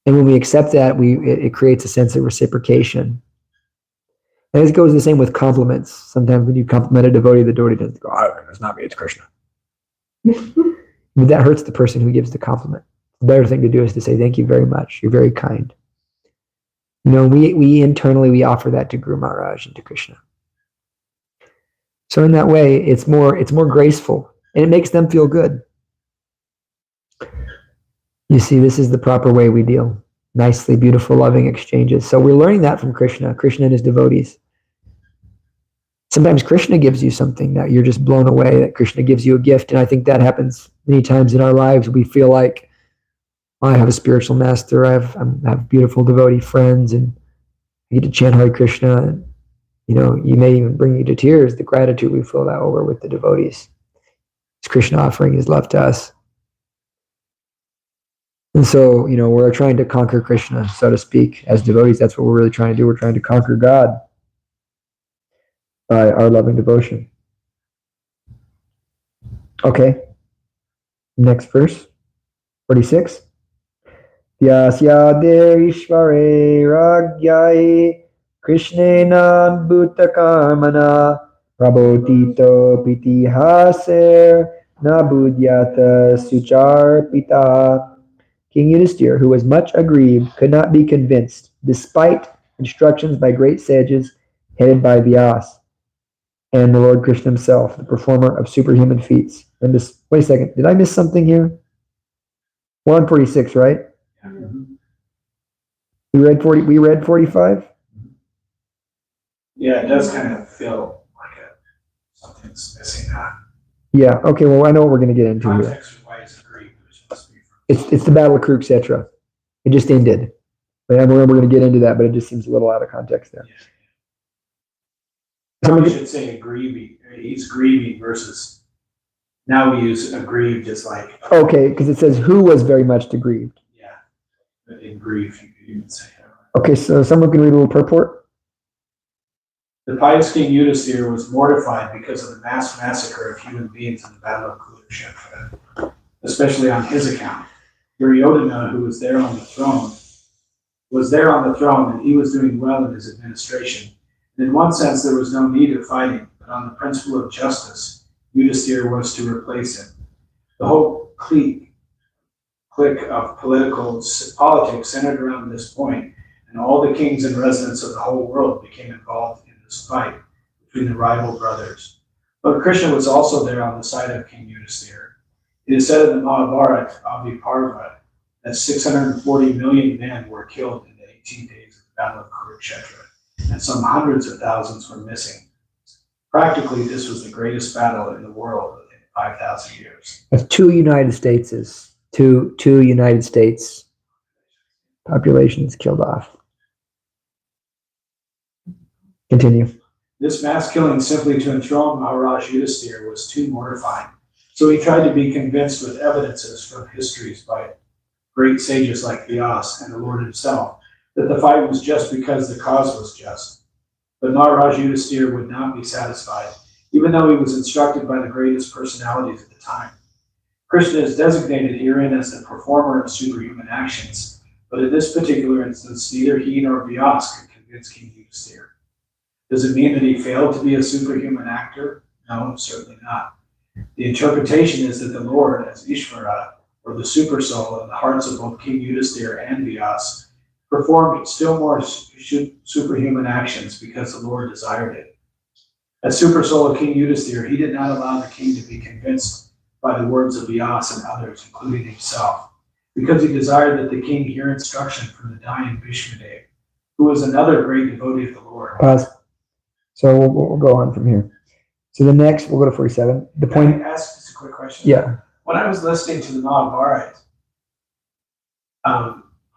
And when we accept that, it creates a sense of reciprocation. And it goes the same with compliments. Sometimes when you compliment a devotee, the devotee doesn't go, "Oh, it's not me, it's Krishna." But that hurts the person who gives the compliment. The better thing to do is to say, "Thank you very much. You're very kind." We internally, we offer that to Guru Maharaj and to Krishna. So in that way, it's more graceful, and it makes them feel good. You see, this is the proper way we deal. Nicely, beautiful, loving exchanges. So we're learning that from Krishna and his devotees. Sometimes Krishna gives you something that you're just blown away, that Krishna gives you a gift. And I think that happens many times in our lives. We feel like, I have a spiritual master, I have beautiful devotee friends, and I get to chant Hare Krishna. And, you may even bring you to tears, the gratitude we feel that over with the devotees. It's Krishna offering his love to us. And so, we're trying to conquer Krishna, so to speak, as devotees. That's what we're really trying to do. We're trying to conquer God by our loving devotion. Okay. Next verse, 46. Vyasya Ishvare Ragyai Krishnena Bhuta Karmana Prabodhito Piti Haser Nabudyata Suchar Pita. King Yudhisthira, who was much aggrieved, could not be convinced, despite instructions by great sages headed by Vyas and the Lord Krishna himself, the performer of superhuman feats. And this, wait a second, did I miss something here? 146, right? We read 45? Yeah, it does kind of feel like something's missing. Yeah, okay, well, I know what we're going to get into here. Context-wise, agreed. It's the Battle of Kurukshetra. It just ended. But we're going to get into that, but it just seems a little out of context there. Probably should say aggrieving. He's grieving versus, now we use aggrieved as like. Okay, because it says who was very much aggrieved. Yeah, but in grief, you could even say. Okay, so someone can read a little purport. The pious King Yudhisthira was mortified because of the mass massacre of human beings in the Battle of Kurukshetra, especially on his account. Duryodhana, who was there on the throne, and he was doing well in his administration. And in one sense, there was no need of fighting, but on the principle of justice, Yudhisthira was to replace him. The whole clique of politics centered around this point, and all the kings and residents of the whole world became involved in this fight between the rival brothers. But Krishna was also there on the side of King Yudhisthira. It is said in the Mahabharata, Aviparva, that 640 million men were killed in the 18 days of the Battle of Kurukshetra, and some hundreds of thousands were missing. Practically, this was the greatest battle in the world in 5,000 years. That's two United States populations killed off. Continue. This mass killing simply to enthrone Maharaj Yudhisthira was too mortifying. So he tried to be convinced with evidences from histories by great sages like Vyas and the Lord himself that the fight was just because the cause was just. But Maharaj Yudhisthira would not be satisfied, even though he was instructed by the greatest personalities at the time. Krishna is designated herein as the performer of superhuman actions, but in this particular instance, neither he nor Vyas could convince King Yudhisthira. Does it mean that he failed to be a superhuman actor? No, certainly not. The interpretation is that the Lord, as Ishvara, or the super soul in the hearts of both King Yudhisthira and Vyas, performed still more superhuman actions because the Lord desired it. As super soul of King Yudhisthira, he did not allow the king to be convinced by the words of Vyas and others, including himself, because he desired that the king hear instruction from the dying Bhishmadev, who was another great devotee of the Lord. Pause. So we'll go on from here. So the next, we'll go to 47. The point. Can I ask just a quick question? Yeah. When I was listening to the Mahabharata,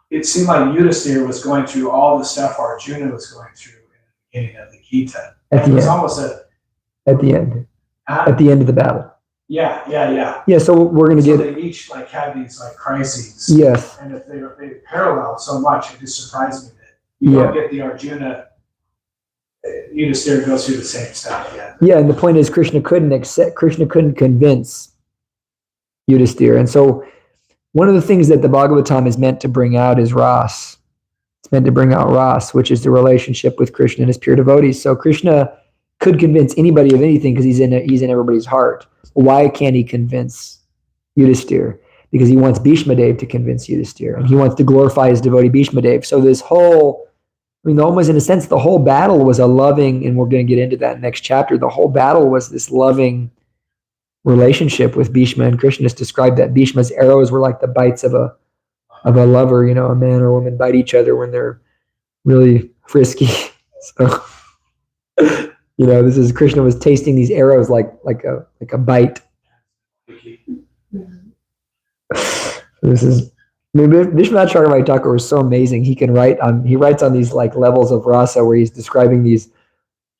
it seemed like Yudhisthira was going through all the stuff Arjuna was going through in the beginning of the Gita. At It the was end. almost At the end. At the end of the battle. Yeah. Yeah, so we're going to So get. they each like had these like crises. Yes. And if they parallel so much, it just surprised me that you don't get the Arjuna. Yudhisthira goes through the same stuff. Yeah, and the point is Krishna couldn't convince Yudhisthira. And so one of the things that the Bhagavatam is meant to bring out is Ras. It's meant to bring out Ras, which is the relationship with Krishna and his pure devotees. So Krishna could convince anybody of anything because he's in everybody's heart. Why can't he convince Yudhisthira? Because he wants Bhishmadev to convince Yudhisthira, and he wants to glorify his devotee Bhishmadev. So this whole, almost in a sense, the whole battle was a loving, and we're going to get into that next chapter. The whole battle was this loving relationship with Bhishma, and Krishna has described that Bhishma's arrows were like the bites of a lover. A man or woman bite each other when they're really frisky. So, this is Krishna was tasting these arrows like a bite. This is. Vishwanath Chakravarti Thakur was so amazing. He writes on these like levels of rasa where he's describing these.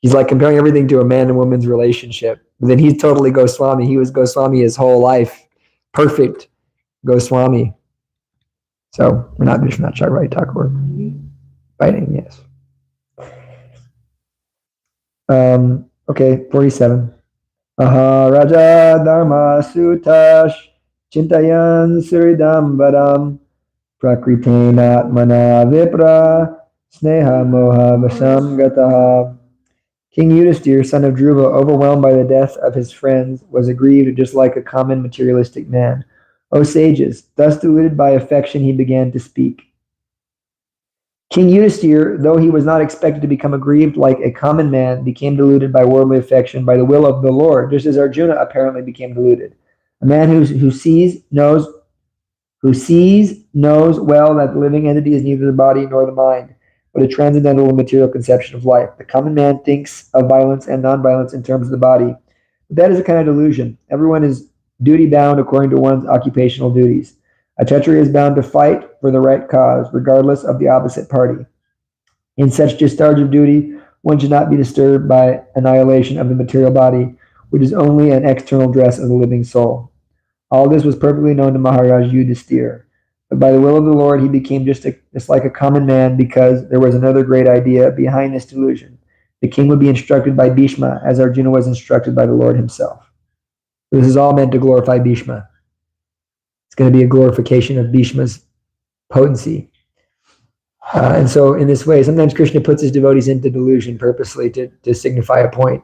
He's like comparing everything to a man and woman's relationship. But then he's totally Goswami. He was Goswami his whole life. Perfect Goswami. So we're not Vishwanath Chakravarti Thakur. Fighting, yes. Okay, 47. Raja Dharma Sutash Chintayan Suridambaram Prakritanatmana Vipra Sneha Moha Vasamgataha. King Yudhisthira, son of Dhruva, overwhelmed by the death of his friends, was aggrieved just like a common materialistic man. O sages, thus deluded by affection, he began to speak. King Yudhisthira, though he was not expected to become aggrieved like a common man, became deluded by worldly affection by the will of the Lord, just as Arjuna apparently became deluded. A man who sees knows well that the living entity is neither the body nor the mind, but a transcendental and material conception of life. The common man thinks of violence and non-violence in terms of the body. But that is a kind of delusion. Everyone is duty-bound according to one's occupational duties. A Kshatriya is bound to fight for the right cause, regardless of the opposite party. In such discharge of duty, one should not be disturbed by annihilation of the material body, which is only an external dress of the living soul. All this was perfectly known to Maharaj Yudhisthira. But by the will of the Lord, he became just like a common man, because there was another great idea behind this delusion. The king would be instructed by Bhishma, as Arjuna was instructed by the Lord himself. This is all meant to glorify Bhishma. It's going to be a glorification of Bhishma's potency. And so in this way, sometimes Krishna puts his devotees into delusion purposely to signify a point.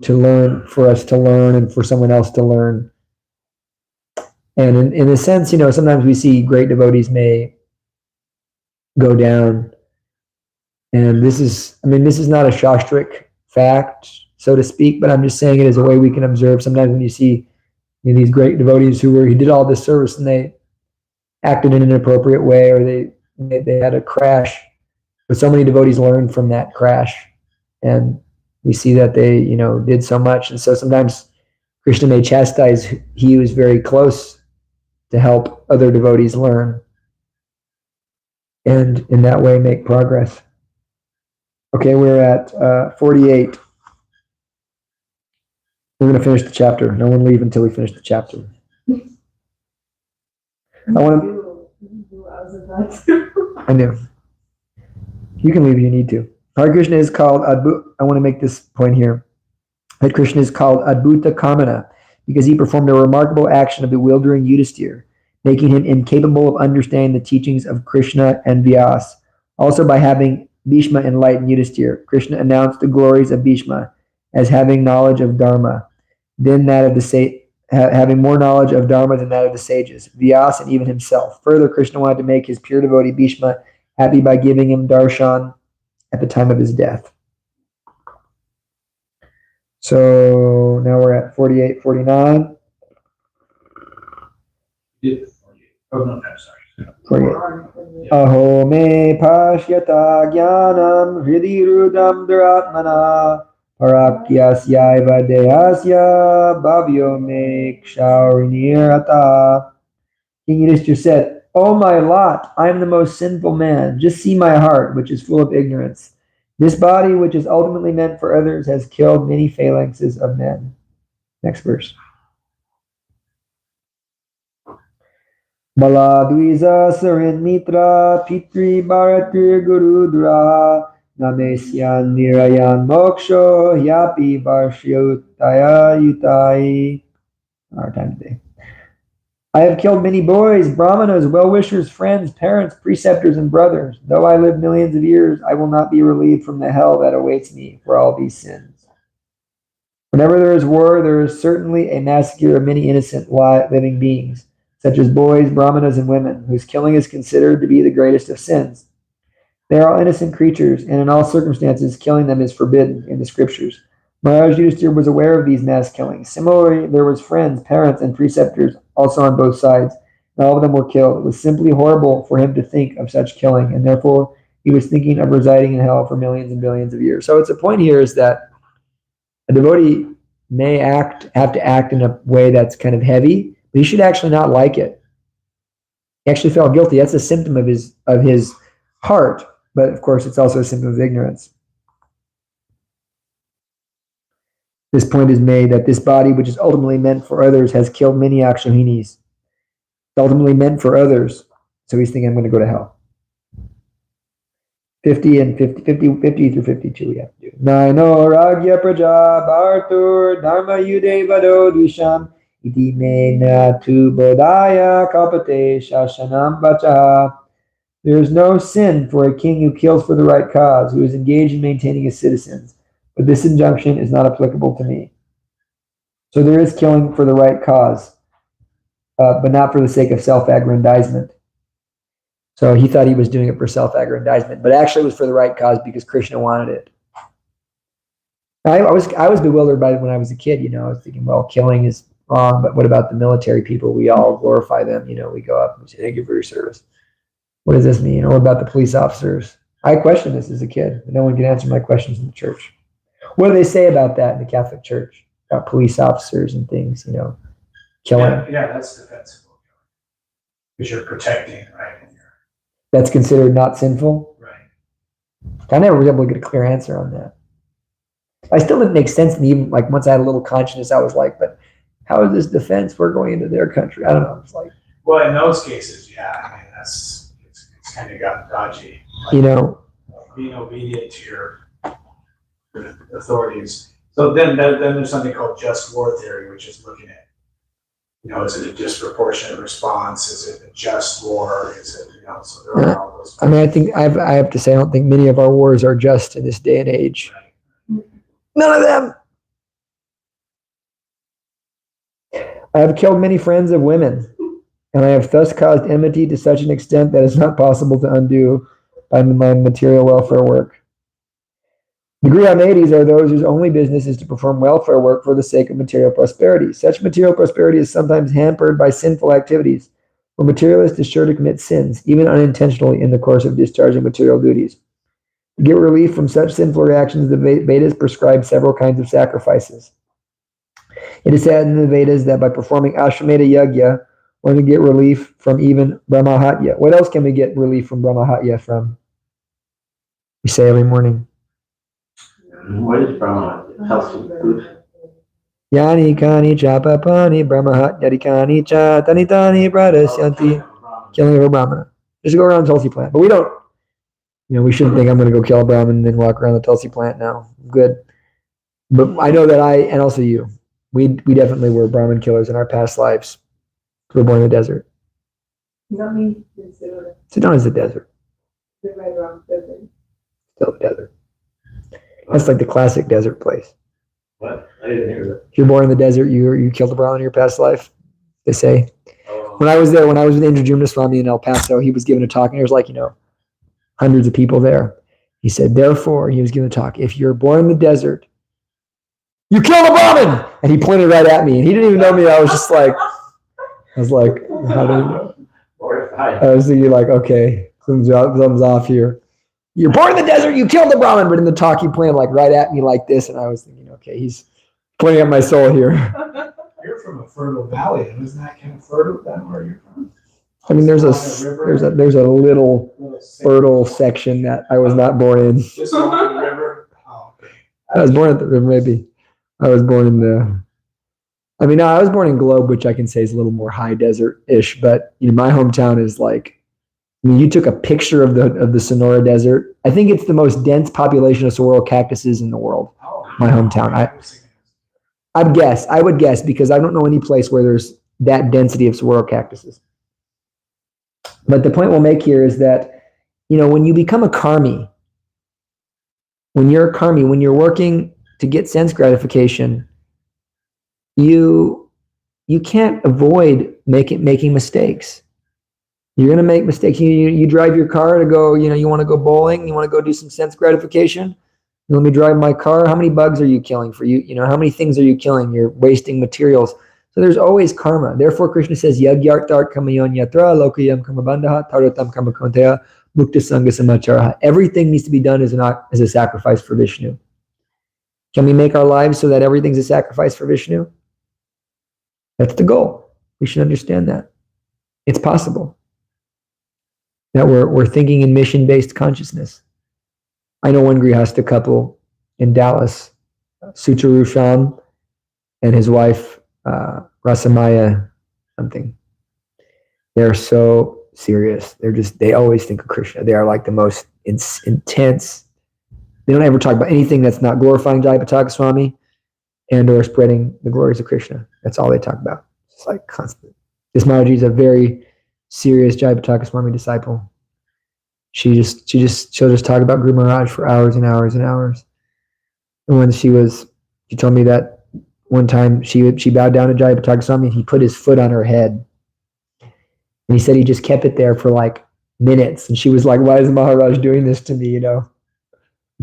To learn, for us to learn, and for someone else to learn. And in a sense, sometimes we see great devotees may go down. And this is not a shastric fact, so to speak, but I'm just saying it as a way we can observe. Sometimes when you see these great devotees who did all this service and they acted in an inappropriate way, or they had a crash, but so many devotees learned from that crash, and we see that they did so much. And so sometimes Krishna may chastise he who is very close to help other devotees learn, and in that way make progress. Okay, we're at 48. We're going to finish the chapter. No one leave until we finish the chapter. I knew. You can leave if you need to. Hare Krishna is called Adbhuta. I want to make this point here. That Krishna is called Adbhuta Kamana because he performed a remarkable action of bewildering Yudhisthira, making him incapable of understanding the teachings of Krishna and Vyas. Also, by having Bhishma enlighten Yudhisthira, Krishna announced the glories of Bhishma as having knowledge of Dharma, then that of the having more knowledge of Dharma than that of the sages, Vyas, and even himself. Further, Krishna wanted to make his pure devotee Bhishma happy by giving him darshan at the time of his death. So now we're at 48, 49. Oh, no, I'm sorry. 48. Aho me pashyata jnanam hridhi rudam duratmana parakyasya dehasya bhavyo me ksaurinirata. King Yudhishthira said, "O my lot, I am the most sinful man. Just see my heart, which is full of ignorance. This body, which is ultimately meant for others, has killed many phalanxes of men." Next verse. Baladviza Sarin Mitra Pitri Bharatir Guru Dura Namesyan Nirayan Moksho Yapi Varshyutaya Yutai. Our time today. I have killed many boys, brahmanas, well-wishers, friends, parents, preceptors, and brothers. Though I live millions of years, I will not be relieved from the hell that awaits me for all these sins. Whenever there is war, there is certainly a massacre of many innocent living beings, such as boys, brahmanas, and women, whose killing is considered to be the greatest of sins. They are all innocent creatures, and in all circumstances, killing them is forbidden in the scriptures. Maharaj Yudhisthira was aware of these mass killings. Similarly, there was friends, parents, and preceptors also on both sides, and all of them were killed. It was simply horrible for him to think of such killing, and therefore he was thinking of residing in hell for millions and billions of years. So it's a point here is that a devotee may have to act in a way that's kind of heavy, but he should actually not like it. He actually felt guilty. That's a symptom of his heart, but of course it's also a symptom of ignorance. This point is made that this body, which is ultimately meant for others, has killed many Akshohinis. It's ultimately meant for others. So he's thinking, I'm going to go to hell. 50 through 52 we have to do. Naino ragya praja bhartur dharma yude vado dvisham iti me natu bodhaya kalpate shashanam bacha. There is no sin for a king who kills for the right cause, who is engaged in maintaining his citizens. But this injunction is not applicable to me. So there is killing for the right cause, but not for the sake of self-aggrandizement. So he thought he was doing it for self-aggrandizement, but actually it was for the right cause because Krishna wanted it. I was bewildered by it when I was a kid. I was thinking, well, killing is wrong, but what about the military people? We all glorify them. We go up and say, thank you for your service. What does this mean? Or what about the police officers? I questioned this as a kid, but no one could answer my questions in the church. What do they say about that in the Catholic Church? About police officers and things, killing. Yeah, that's defensible. Because you're protecting, right? That's considered not sinful? Right. I never was able to get a clear answer on that. I still didn't make sense, and even like once I had a little consciousness, I was like, but how is this defense? We're going into their country. I don't know. It's like, Well, in those cases, yeah, I mean, it's kind of gotten dodgy. Like, you know, being obedient to your authorities. So then there's something called just war theory, which is looking at, is it a disproportionate response? Is it a just war? Is it, so there are all those. I mean, I think I have to say, I don't think many of our wars are just in this day and age. Right. None of them. I have killed many friends of women, and I have thus caused enmity to such an extent that it's not possible to undo by my material welfare work. The Grihamades are those whose only business is to perform welfare work for the sake of material prosperity. Such material prosperity is sometimes hampered by sinful activities, for materialist is sure to commit sins, even unintentionally, in the course of discharging material duties. To get relief from such sinful reactions, the Vedas prescribe several kinds of sacrifices. It is said in the Vedas that by performing Ashwamedha Yajna, one can get relief from even Brahmahatya. What else can we get relief from Brahmahatya from? We say every morning. What is Brahma? Healthy food. Yani kani cha papani brahmahatyadi kani cha tanitani pradasyanti. Killing of a brahmana. Just go around Tulsi plant. But we don't, we shouldn't think I'm going to go kill a brahmin and then walk around the Tulsi plant now. Good. But I know that and also you, we definitely were brahmin killers in our past lives. We were born in the desert. Sedona is the desert. Still the desert. That's like the classic desert place. What? I didn't hear that. If you're born in the desert, you killed a brahmin in your past life, they say. When I was there, when I was with Indrajumna Swami in El Paso, he was giving a talk, and there was like, hundreds of people there. He said, therefore, he was giving a talk, if you're born in the desert, you killed a brahmin! And he pointed right at me, and he didn't even know me. I was like, how do you know? I was thinking like, okay, something's off here. You're born in the desert, you killed the Brahmin, but in the talk he pointed like right at me like this, and I was thinking, okay, he's pointing at my soul here. You're from a fertile valley, and isn't that kind of fertile down where you're from? I mean, there's a little fertile section that I was not born in. Just along the river? Oh, okay. I was born at the river, maybe. I was born in I was born in Globe, which I can say is a little more high desert-ish, but my hometown is like, you took a picture of the Sonora Desert. I think it's the most dense population of saguaro cactuses in the world. My hometown. I would guess because I don't know any place where there's that density of saguaro cactuses. But the point we'll make here is that, when you become a karmi, when you're working to get sense gratification, you can't avoid making mistakes. You're going to make mistakes. You drive your car to go, you want to go bowling, you want to go do some sense gratification. Let me drive my car. How many bugs are you killing for you? How many things are you killing? You're wasting materials. So there's always karma. Therefore, Krishna says, Yagyartar kamayon yatra lokayam kamabandha taratam kamakonteya mukta sanga samacharaha. Everything needs to be done as a sacrifice for Vishnu. Can we make our lives so that everything's a sacrifice for Vishnu? That's the goal. We should understand that. It's possible. That we're thinking in mission-based consciousness. I know one Grihastha couple in Dallas, Sucharu Sham and his wife, Rasamaya something. They're so serious. They always think of Krishna. They are like the most intense. They don't ever talk about anything that's not glorifying Jayapataka Swami and or spreading the glories of Krishna. That's all they talk about. It's like constant. This Mataji is a very serious Jayapataka Swami disciple. She'll just talk about Guru Maharaj for hours and hours and hours. And when she told me that one time she bowed down to Jayapataka Swami and he put his foot on her head. And he said he just kept it there for like minutes. And she was like, why is Maharaj doing this to me,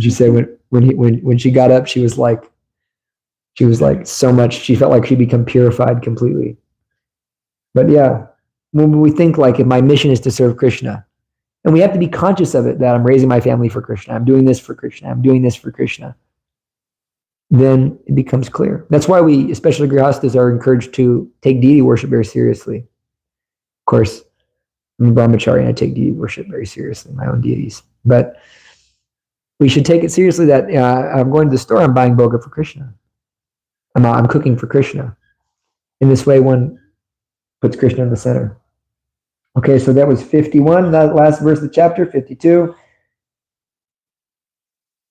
She said when she got up, she was like so much, she felt like she'd become purified completely. But yeah, when we think like if my mission is to serve Krishna, and we have to be conscious of it, that I'm raising my family for Krishna, I'm doing this for Krishna, I'm doing this for Krishna, then it becomes clear. That's why we, especially Grihasthas, are encouraged to take deity worship very seriously. Of course, I'm a brahmachari and I take deity worship very seriously, my own deities. But we should take it seriously that I'm going to the store, I'm buying bhoga for Krishna. I'm cooking for Krishna. In this way, one puts Krishna in the center. Okay, so that was 51, that last verse of the chapter, 52.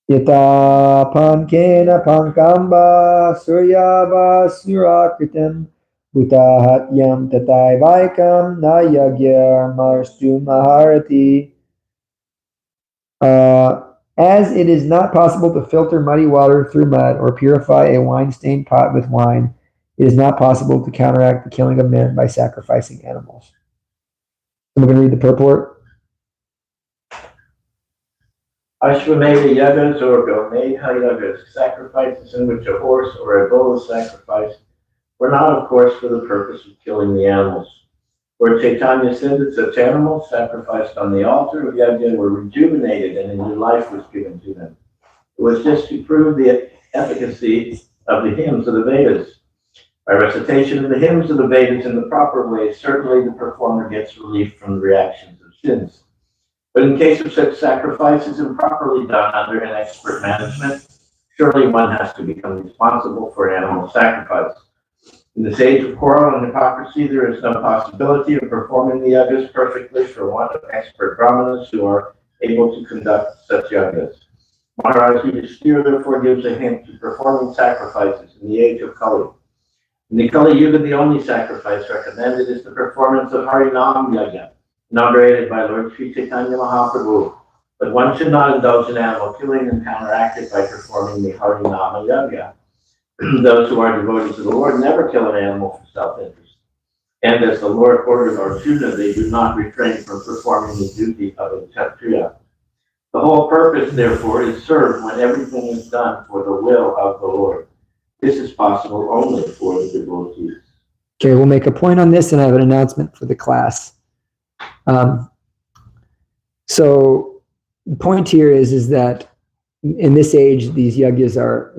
Yata pankena pankamba suryava surakritam bhutahatyam tatai vaikam nayagya marstu maharati. As it is not possible to filter muddy water through mud or purify a wine-stained pot with wine, it is not possible to counteract the killing of men by sacrificing animals. I'm going to read the purport. Ashwamedha yagas or Gomedha yagas, sacrifices in which a horse or a bull is sacrificed, were not, of course, for the purpose of killing the animals. Where Chaitanya said that such animals sacrificed on the altar of Yajna were rejuvenated and a new life was given to them. It was just to prove the efficacy of the hymns of the Vedas. By recitation of the hymns of the Vedas in the proper way, certainly the performer gets relief from the reactions of sins. But in case of such sacrifices improperly done under an expert management, surely one has to become responsible for animal sacrifice. In this age of quarrel and hypocrisy, there is no possibility of performing the yagas perfectly for want of expert brahmanas who are able to conduct such yagas. Maharaj Yudhishthira therefore gives a hint to performing sacrifices in the age of Kali. In the Kali Yuga, the only sacrifice recommended is the performance of Harinam Yajna, inaugurated by Lord Sri Chaitanya Mahaprabhu. But one should not indulge in animal killing and counteract it by performing the Harinama Yajna. Those who are devotees of the Lord never kill an animal for self-interest. And as the Lord ordered Arjuna, they do not refrain from performing the duty of a Kshatriya. The whole purpose, therefore, is served when everything is done for the will of the Lord. This is possible only for the devotees. Okay, we'll make a point on this, and I have an announcement for the class. So the point here is that in this age, these yagyas are,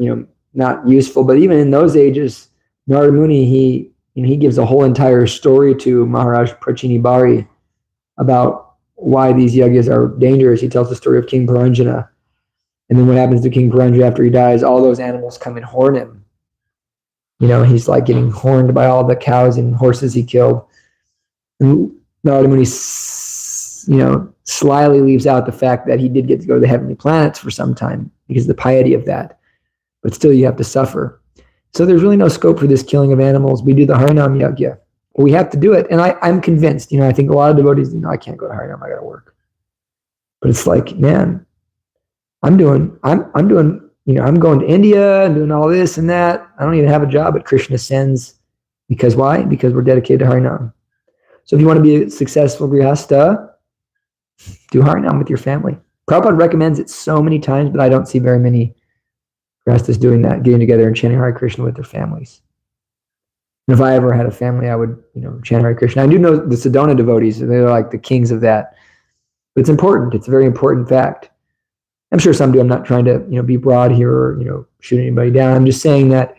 not useful, but even in those ages, Narada Muni, he gives a whole entire story to Maharaj Prachini Bari about why these yagyas are dangerous. He tells the story of King Paranjana. And then what happens to King Paranjana after he dies, all those animals come and horn him. He's like getting horned by all the cows and horses he killed. And Narada Muni, slyly leaves out the fact that he did get to go to the heavenly planets for some time because of the piety of that. But still you have to suffer. So there's really no scope for this killing of animals. We do the Harinam Yajna. We have to do it. And I'm convinced, I think a lot of devotees, I can't go to Harinam, I got to work. But it's like, man, I'm going to India and doing all this and that. I don't even have a job, but Krishna sends. Because why? Because we're dedicated to Harinam. So if you want to be a successful grihasta, do Harinam with your family. Prabhupada recommends it so many times, but I don't see very many grihastas doing that, getting together and chanting Hare Krishna with their families. And if I ever had a family, I would, chant Hare Krishna. I do know the Sedona devotees, they're like the kings of that. But it's important. It's a very important fact. I'm sure some do. I'm not trying to, be broad here or, shoot anybody down. I'm just saying that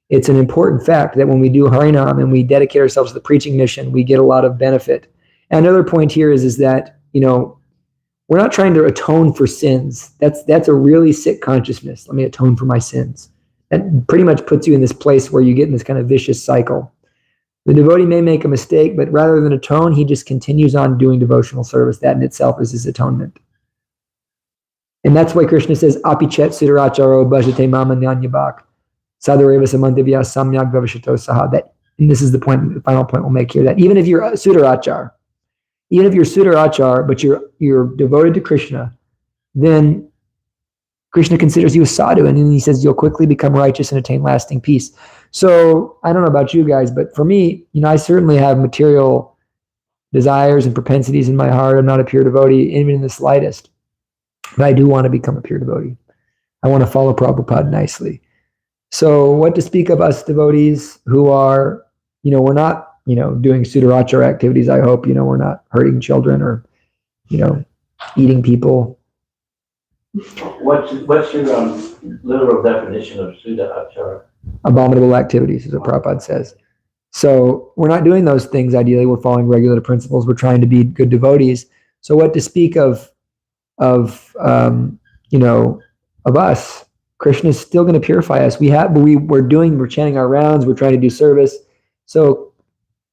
it's an important fact that when we do Harinam and we dedicate ourselves to the preaching mission, we get a lot of benefit. And another point here is that, we're not trying to atone for sins. That's a really sick consciousness. Let me atone for my sins. That pretty much puts you in this place where you get in this kind of vicious cycle. The devotee may make a mistake, but rather than atone, he just continues on doing devotional service. That in itself is his atonement. And that's why Krishna says, Apichet Siddharacharo Bhajate Mama Nyanyabhak Sadhareva Samantavya Samyak Bhavashato Saha. That, and this is the final point we'll make here, that even if you're a Siddharachar, but you're devoted to Krishna, then Krishna considers you a sadhu, and then he says you'll quickly become righteous and attain lasting peace. So I don't know about you guys, but for me, I certainly have material desires and propensities in my heart. I'm not a pure devotee, even in the slightest. But I do want to become a pure devotee. I want to follow Prabhupada nicely. So what to speak of us devotees who are, we're not, doing Sudarachara activities. I hope, we're not hurting children or, eating people. What's your literal definition of Sudarachara? Abominable activities is what Prabhupada says. So we're not doing those things. Ideally, we're following regulative principles. We're trying to be good devotees. So what to speak of of us. Krishna is still going to purify us. We're chanting our rounds. We're trying to do service. So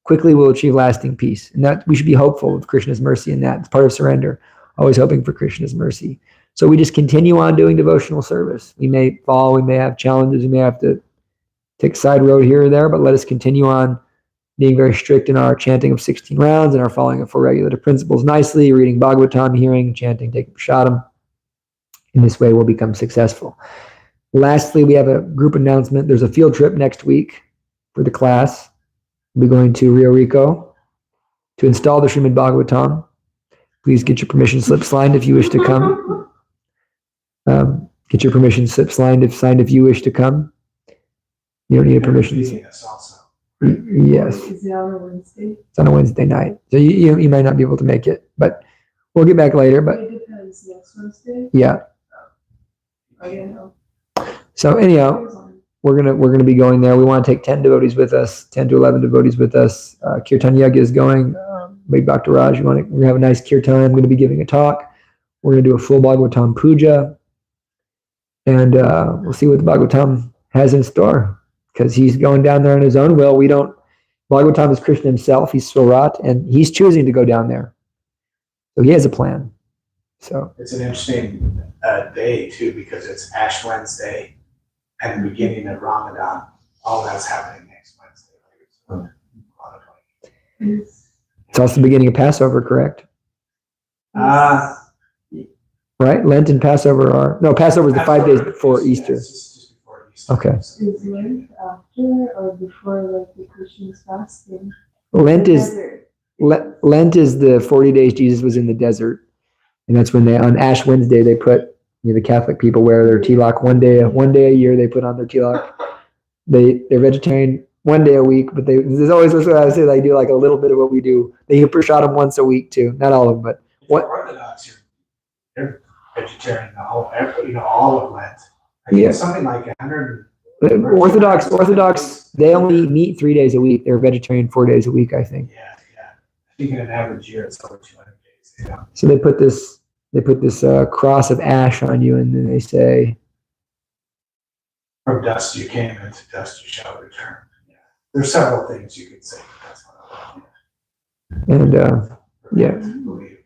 quickly we'll achieve lasting peace. And that we should be hopeful of Krishna's mercy in that. It's part of surrender. Always hoping for Krishna's mercy. So we just continue on doing devotional service. We may fall. We may have challenges. We may have to take a side road here or there, but let us continue on being very strict in our chanting of 16 rounds and our following of 4 regulative principles nicely, reading Bhagavatam, hearing, chanting, taking prasadam. In this way, we'll become successful. Lastly, we have a group announcement. There's a field trip next week for the class. We'll be going to Rio Rico to install the Srimad Bhagavatam. Please get your permission slip signed if you wish to come. Get your permission slip signed if you wish to come. You don't need a permission slip. Yes. Is it on a Wednesday? It's on a Wednesday night. So you might not be able to make it, but we'll get back later. But It depends. Next Wednesday? yeah. I don't know. So anyhow, we're gonna be going there. We want to take 10 devotees with us, 10 to 11 devotees with us. Kirtan Yaga is going. Big Bhakta Raj, we're gonna have a nice kirtan. I'm gonna be giving a talk. We're gonna do a full Bhagavatam puja, and we'll see what the Bhagavatam has in store. Because he's going down there on his own will. Bhagavatam is Krishna himself. He's Swarat, and he's choosing to go down there. So he has a plan. So it's an interesting day too, because it's Ash Wednesday and the beginning of Ramadan. All that's happening next Wednesday. It's also the beginning of Passover, correct? Right? Lent and Passover Passover is the 5 days before Easter. Just before Easter. Okay. Is Lent after or before like the Christian's fasting? Lent is the 40 days Jesus was in the desert. And that's when on Ash Wednesday, they put, the Catholic people wear their tilak one day a year. They put on their tilak. They're vegetarian one day a week, but there's always what I say. They do like a little bit of what we do. They eat prasadam once a week too. Not all of them, but what Orthodox, they're vegetarian all of Lent. I think Yeah. it's something like 100. Orthodox, they only eat meat 3 days a week. They're vegetarian 4 days a week, I think. Yeah. I think in an average year, it's over 200 days. Yeah. So they put this cross of ash on you, and then they say, From dust you came, and to dust you shall return. Yeah. There's several things you could say. That's what and yeah. believe.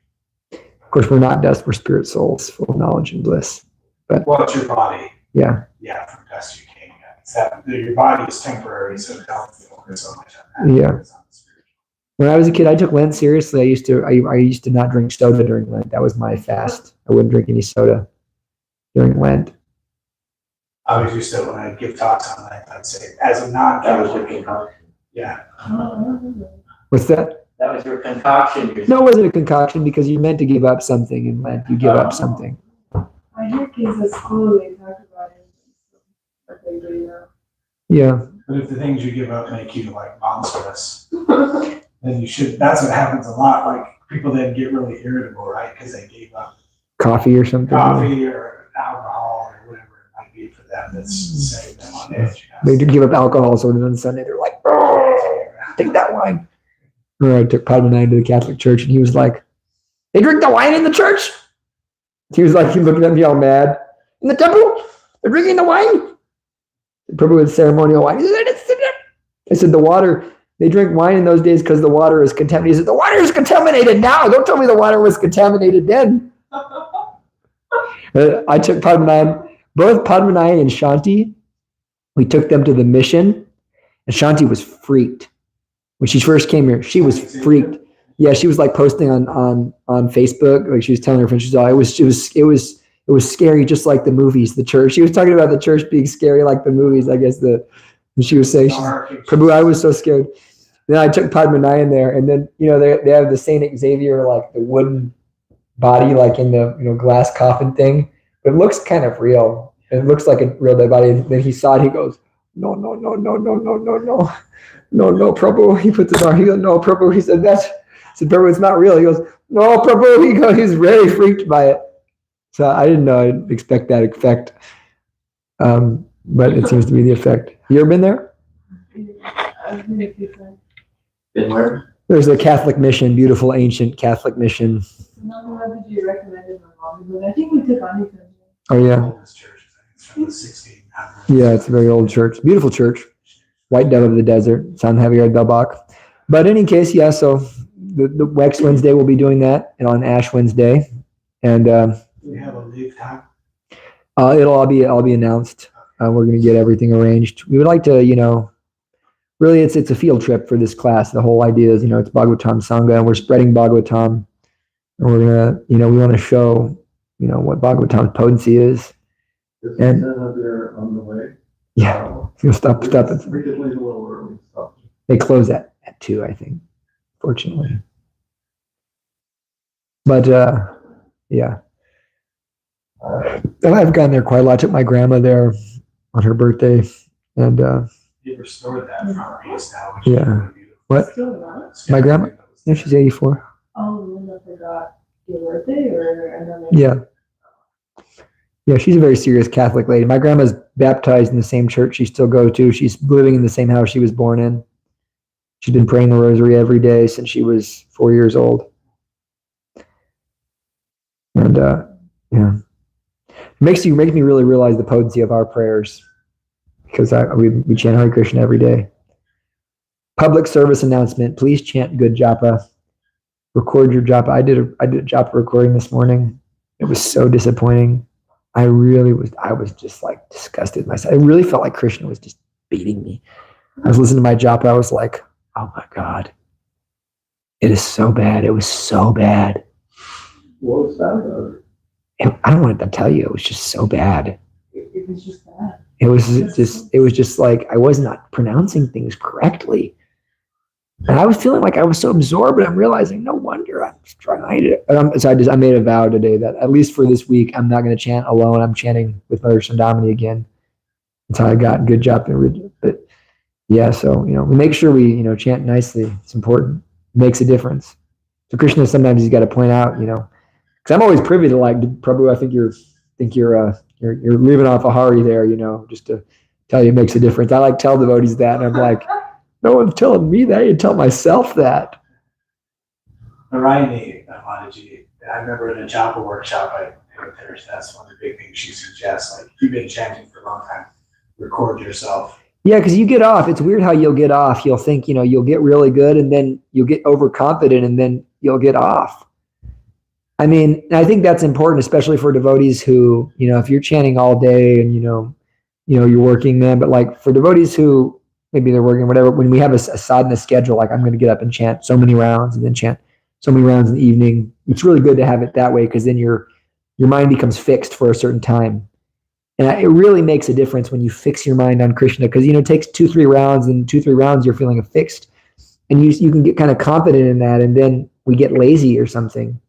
Of course, we're not dust, we're spirit souls, full of knowledge and bliss. Well, it's your body. Yeah. Yeah, from dust you came. Yeah. It's that your body is temporary, so don't focus so much on that. Yeah. When I was a kid, I took Lent seriously. I used to not drink soda during Lent. That was my fast. I wouldn't drink any soda during Lent. I was used to, when I give talks on Lent, I'd say, as a non-Catholic, yeah. What's that? That was your concoction. No, it wasn't a concoction because you're meant to give up something in Lent. You give up something. I hear kids at school, they talk about it. But they do now. Yeah. But if the things you give up make you like monstrous, then you should, that's what happens a lot. Like people then get really irritable, right? Because they gave up Coffee or something. coffee or alcohol or whatever it might be for them that's setting them on edge. They do give up alcohol, so then on Sunday they're like, oh, take that wine. Or I took Padmanabhan to the Catholic Church, and he was like, they drink the wine in the church? He was like, he looked at me all mad. In the temple? They're drinking the wine? Prabhu with ceremonial wine. I said, the water, they drink wine in those days because the water is contaminated. He said, the water is contaminated now. Don't tell me the water was contaminated then. I took Padmanabhan, both Padmanabhan and Shanti, we took them to the mission, and Shanti was freaked. When she first came here, she was freaked. Yeah, she was like posting on Facebook, like she was telling her friends, she's all, it was scary, just like the movies, the church. She was talking about the church being scary like the movies, I guess and she was saying, Prabhu, I was so scared. Then I took Padmanabhan there, and then, they have the Saint Xavier, like the wooden body, like in the, glass coffin thing. But it looks kind of real. It looks like a real dead body. And then he saw it, he goes, no, Prabhu. He puts his arm, he goes, no, Prabhu. He said, Prabhu, it's not real. He goes, no, Prabhu. He's very freaked by it. So I didn't know I'd expect that effect. But it seems to be the effect. You ever been there? I've been a few times. Been where? There's a Catholic mission, beautiful ancient Catholic mission. Not what did you recommend my mom? But I think we took Anika. Oh yeah. Oldest church, I think it's from the 1600s. Yeah, it's a very old church. Beautiful church. White Dove of the Desert. Sound heavier Belbach. But in any case, yeah, so the Wax Wednesday will be doing that, and on Ash Wednesday. And Do we have a leave time? it'll all be announced. We're going to get everything arranged. We would like to, really it's a field trip for this class. The whole idea is, it's Bhagavatam Sanga, and we're spreading Bhagavatam. And we're going to, we want to show, what Bhagavatam's potency is. Is And- Santa there on the way? Yeah. Stop. We could leave a little early. Stop. They close at 2, I think, fortunately. But, yeah. I've gone there quite a lot. I took my grandma there on her birthday. And, You restored that front piece now, which Yeah. is really beautiful. what? Still not? My grandma? Yeah, she's 84. Oh, Linda forgot your birthday or another? Yeah. Yeah, she's a very serious Catholic lady. My grandma's baptized in the same church she still goes to. She's living in the same house she was born in. She's been praying the rosary every day since she was 4 years old. And yeah, it makes me really realize the potency of our prayers, because we chant Hare Krishna every day. Public service announcement: please chant good japa. Record your japa. I did a japa recording this morning. It was so disappointing. I was just like disgusted with myself. I really felt like Krishna was just beating me. I was listening to my japa. I was like, oh my God, it is so bad. It was so bad. What was that? I don't want to tell you. It was just so bad. It was just that. It was just like I was not pronouncing things correctly. And I was feeling like I was so absorbed, but I'm realizing no wonder I'm trying to. So I made a vow today that at least for this week, I'm not going to chant alone. I'm chanting with Mother Sandamini again. That's how I got good job. But yeah, so, we make sure we, chant nicely. It's important. It makes a difference. So Krishna, sometimes he's got to point out, because I'm always privy to like, Prabhu, I think you're leaving off a Hari there, just to tell you it makes a difference. I like tell devotees that, and I'm like, no one's telling me that. You tell myself that. Narayani Mataji, I remember in a japa workshop I did with her, that's one of the big things she suggests. Like, if you've been chanting for a long time, record yourself. Yeah, because you get off. It's weird how you'll get off. You'll think, you'll get really good, and then you'll get overconfident, and then you'll get off. I mean, I think that's important, especially for devotees who, if you're chanting all day and, you're working, man, but like for devotees who maybe they're working, whatever, when we have a sadhana schedule, like I'm going to get up and chant so many rounds and then chant so many rounds in the evening. It's really good to have it that way, because then your mind becomes fixed for a certain time. And it really makes a difference when you fix your mind on Krishna, because, it takes 2-3 rounds, and 2-3 rounds, you're feeling fixed, and you can get kind of confident in that. And then we get lazy or something.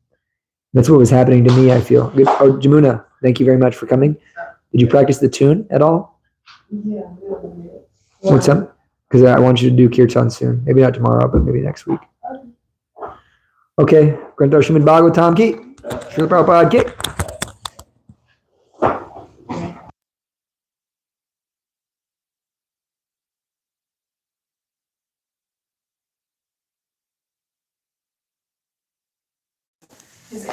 That's what was happening to me, I feel. Good. Oh, Jamuna, thank you very much for coming. Did you practice the tune at all? Yeah. What's up? Because I want you to do kirtan soon. Maybe not tomorrow, but maybe next week. Okay. Granth Srimad Bhagavatam ki. Srila Prabhupada ki. Is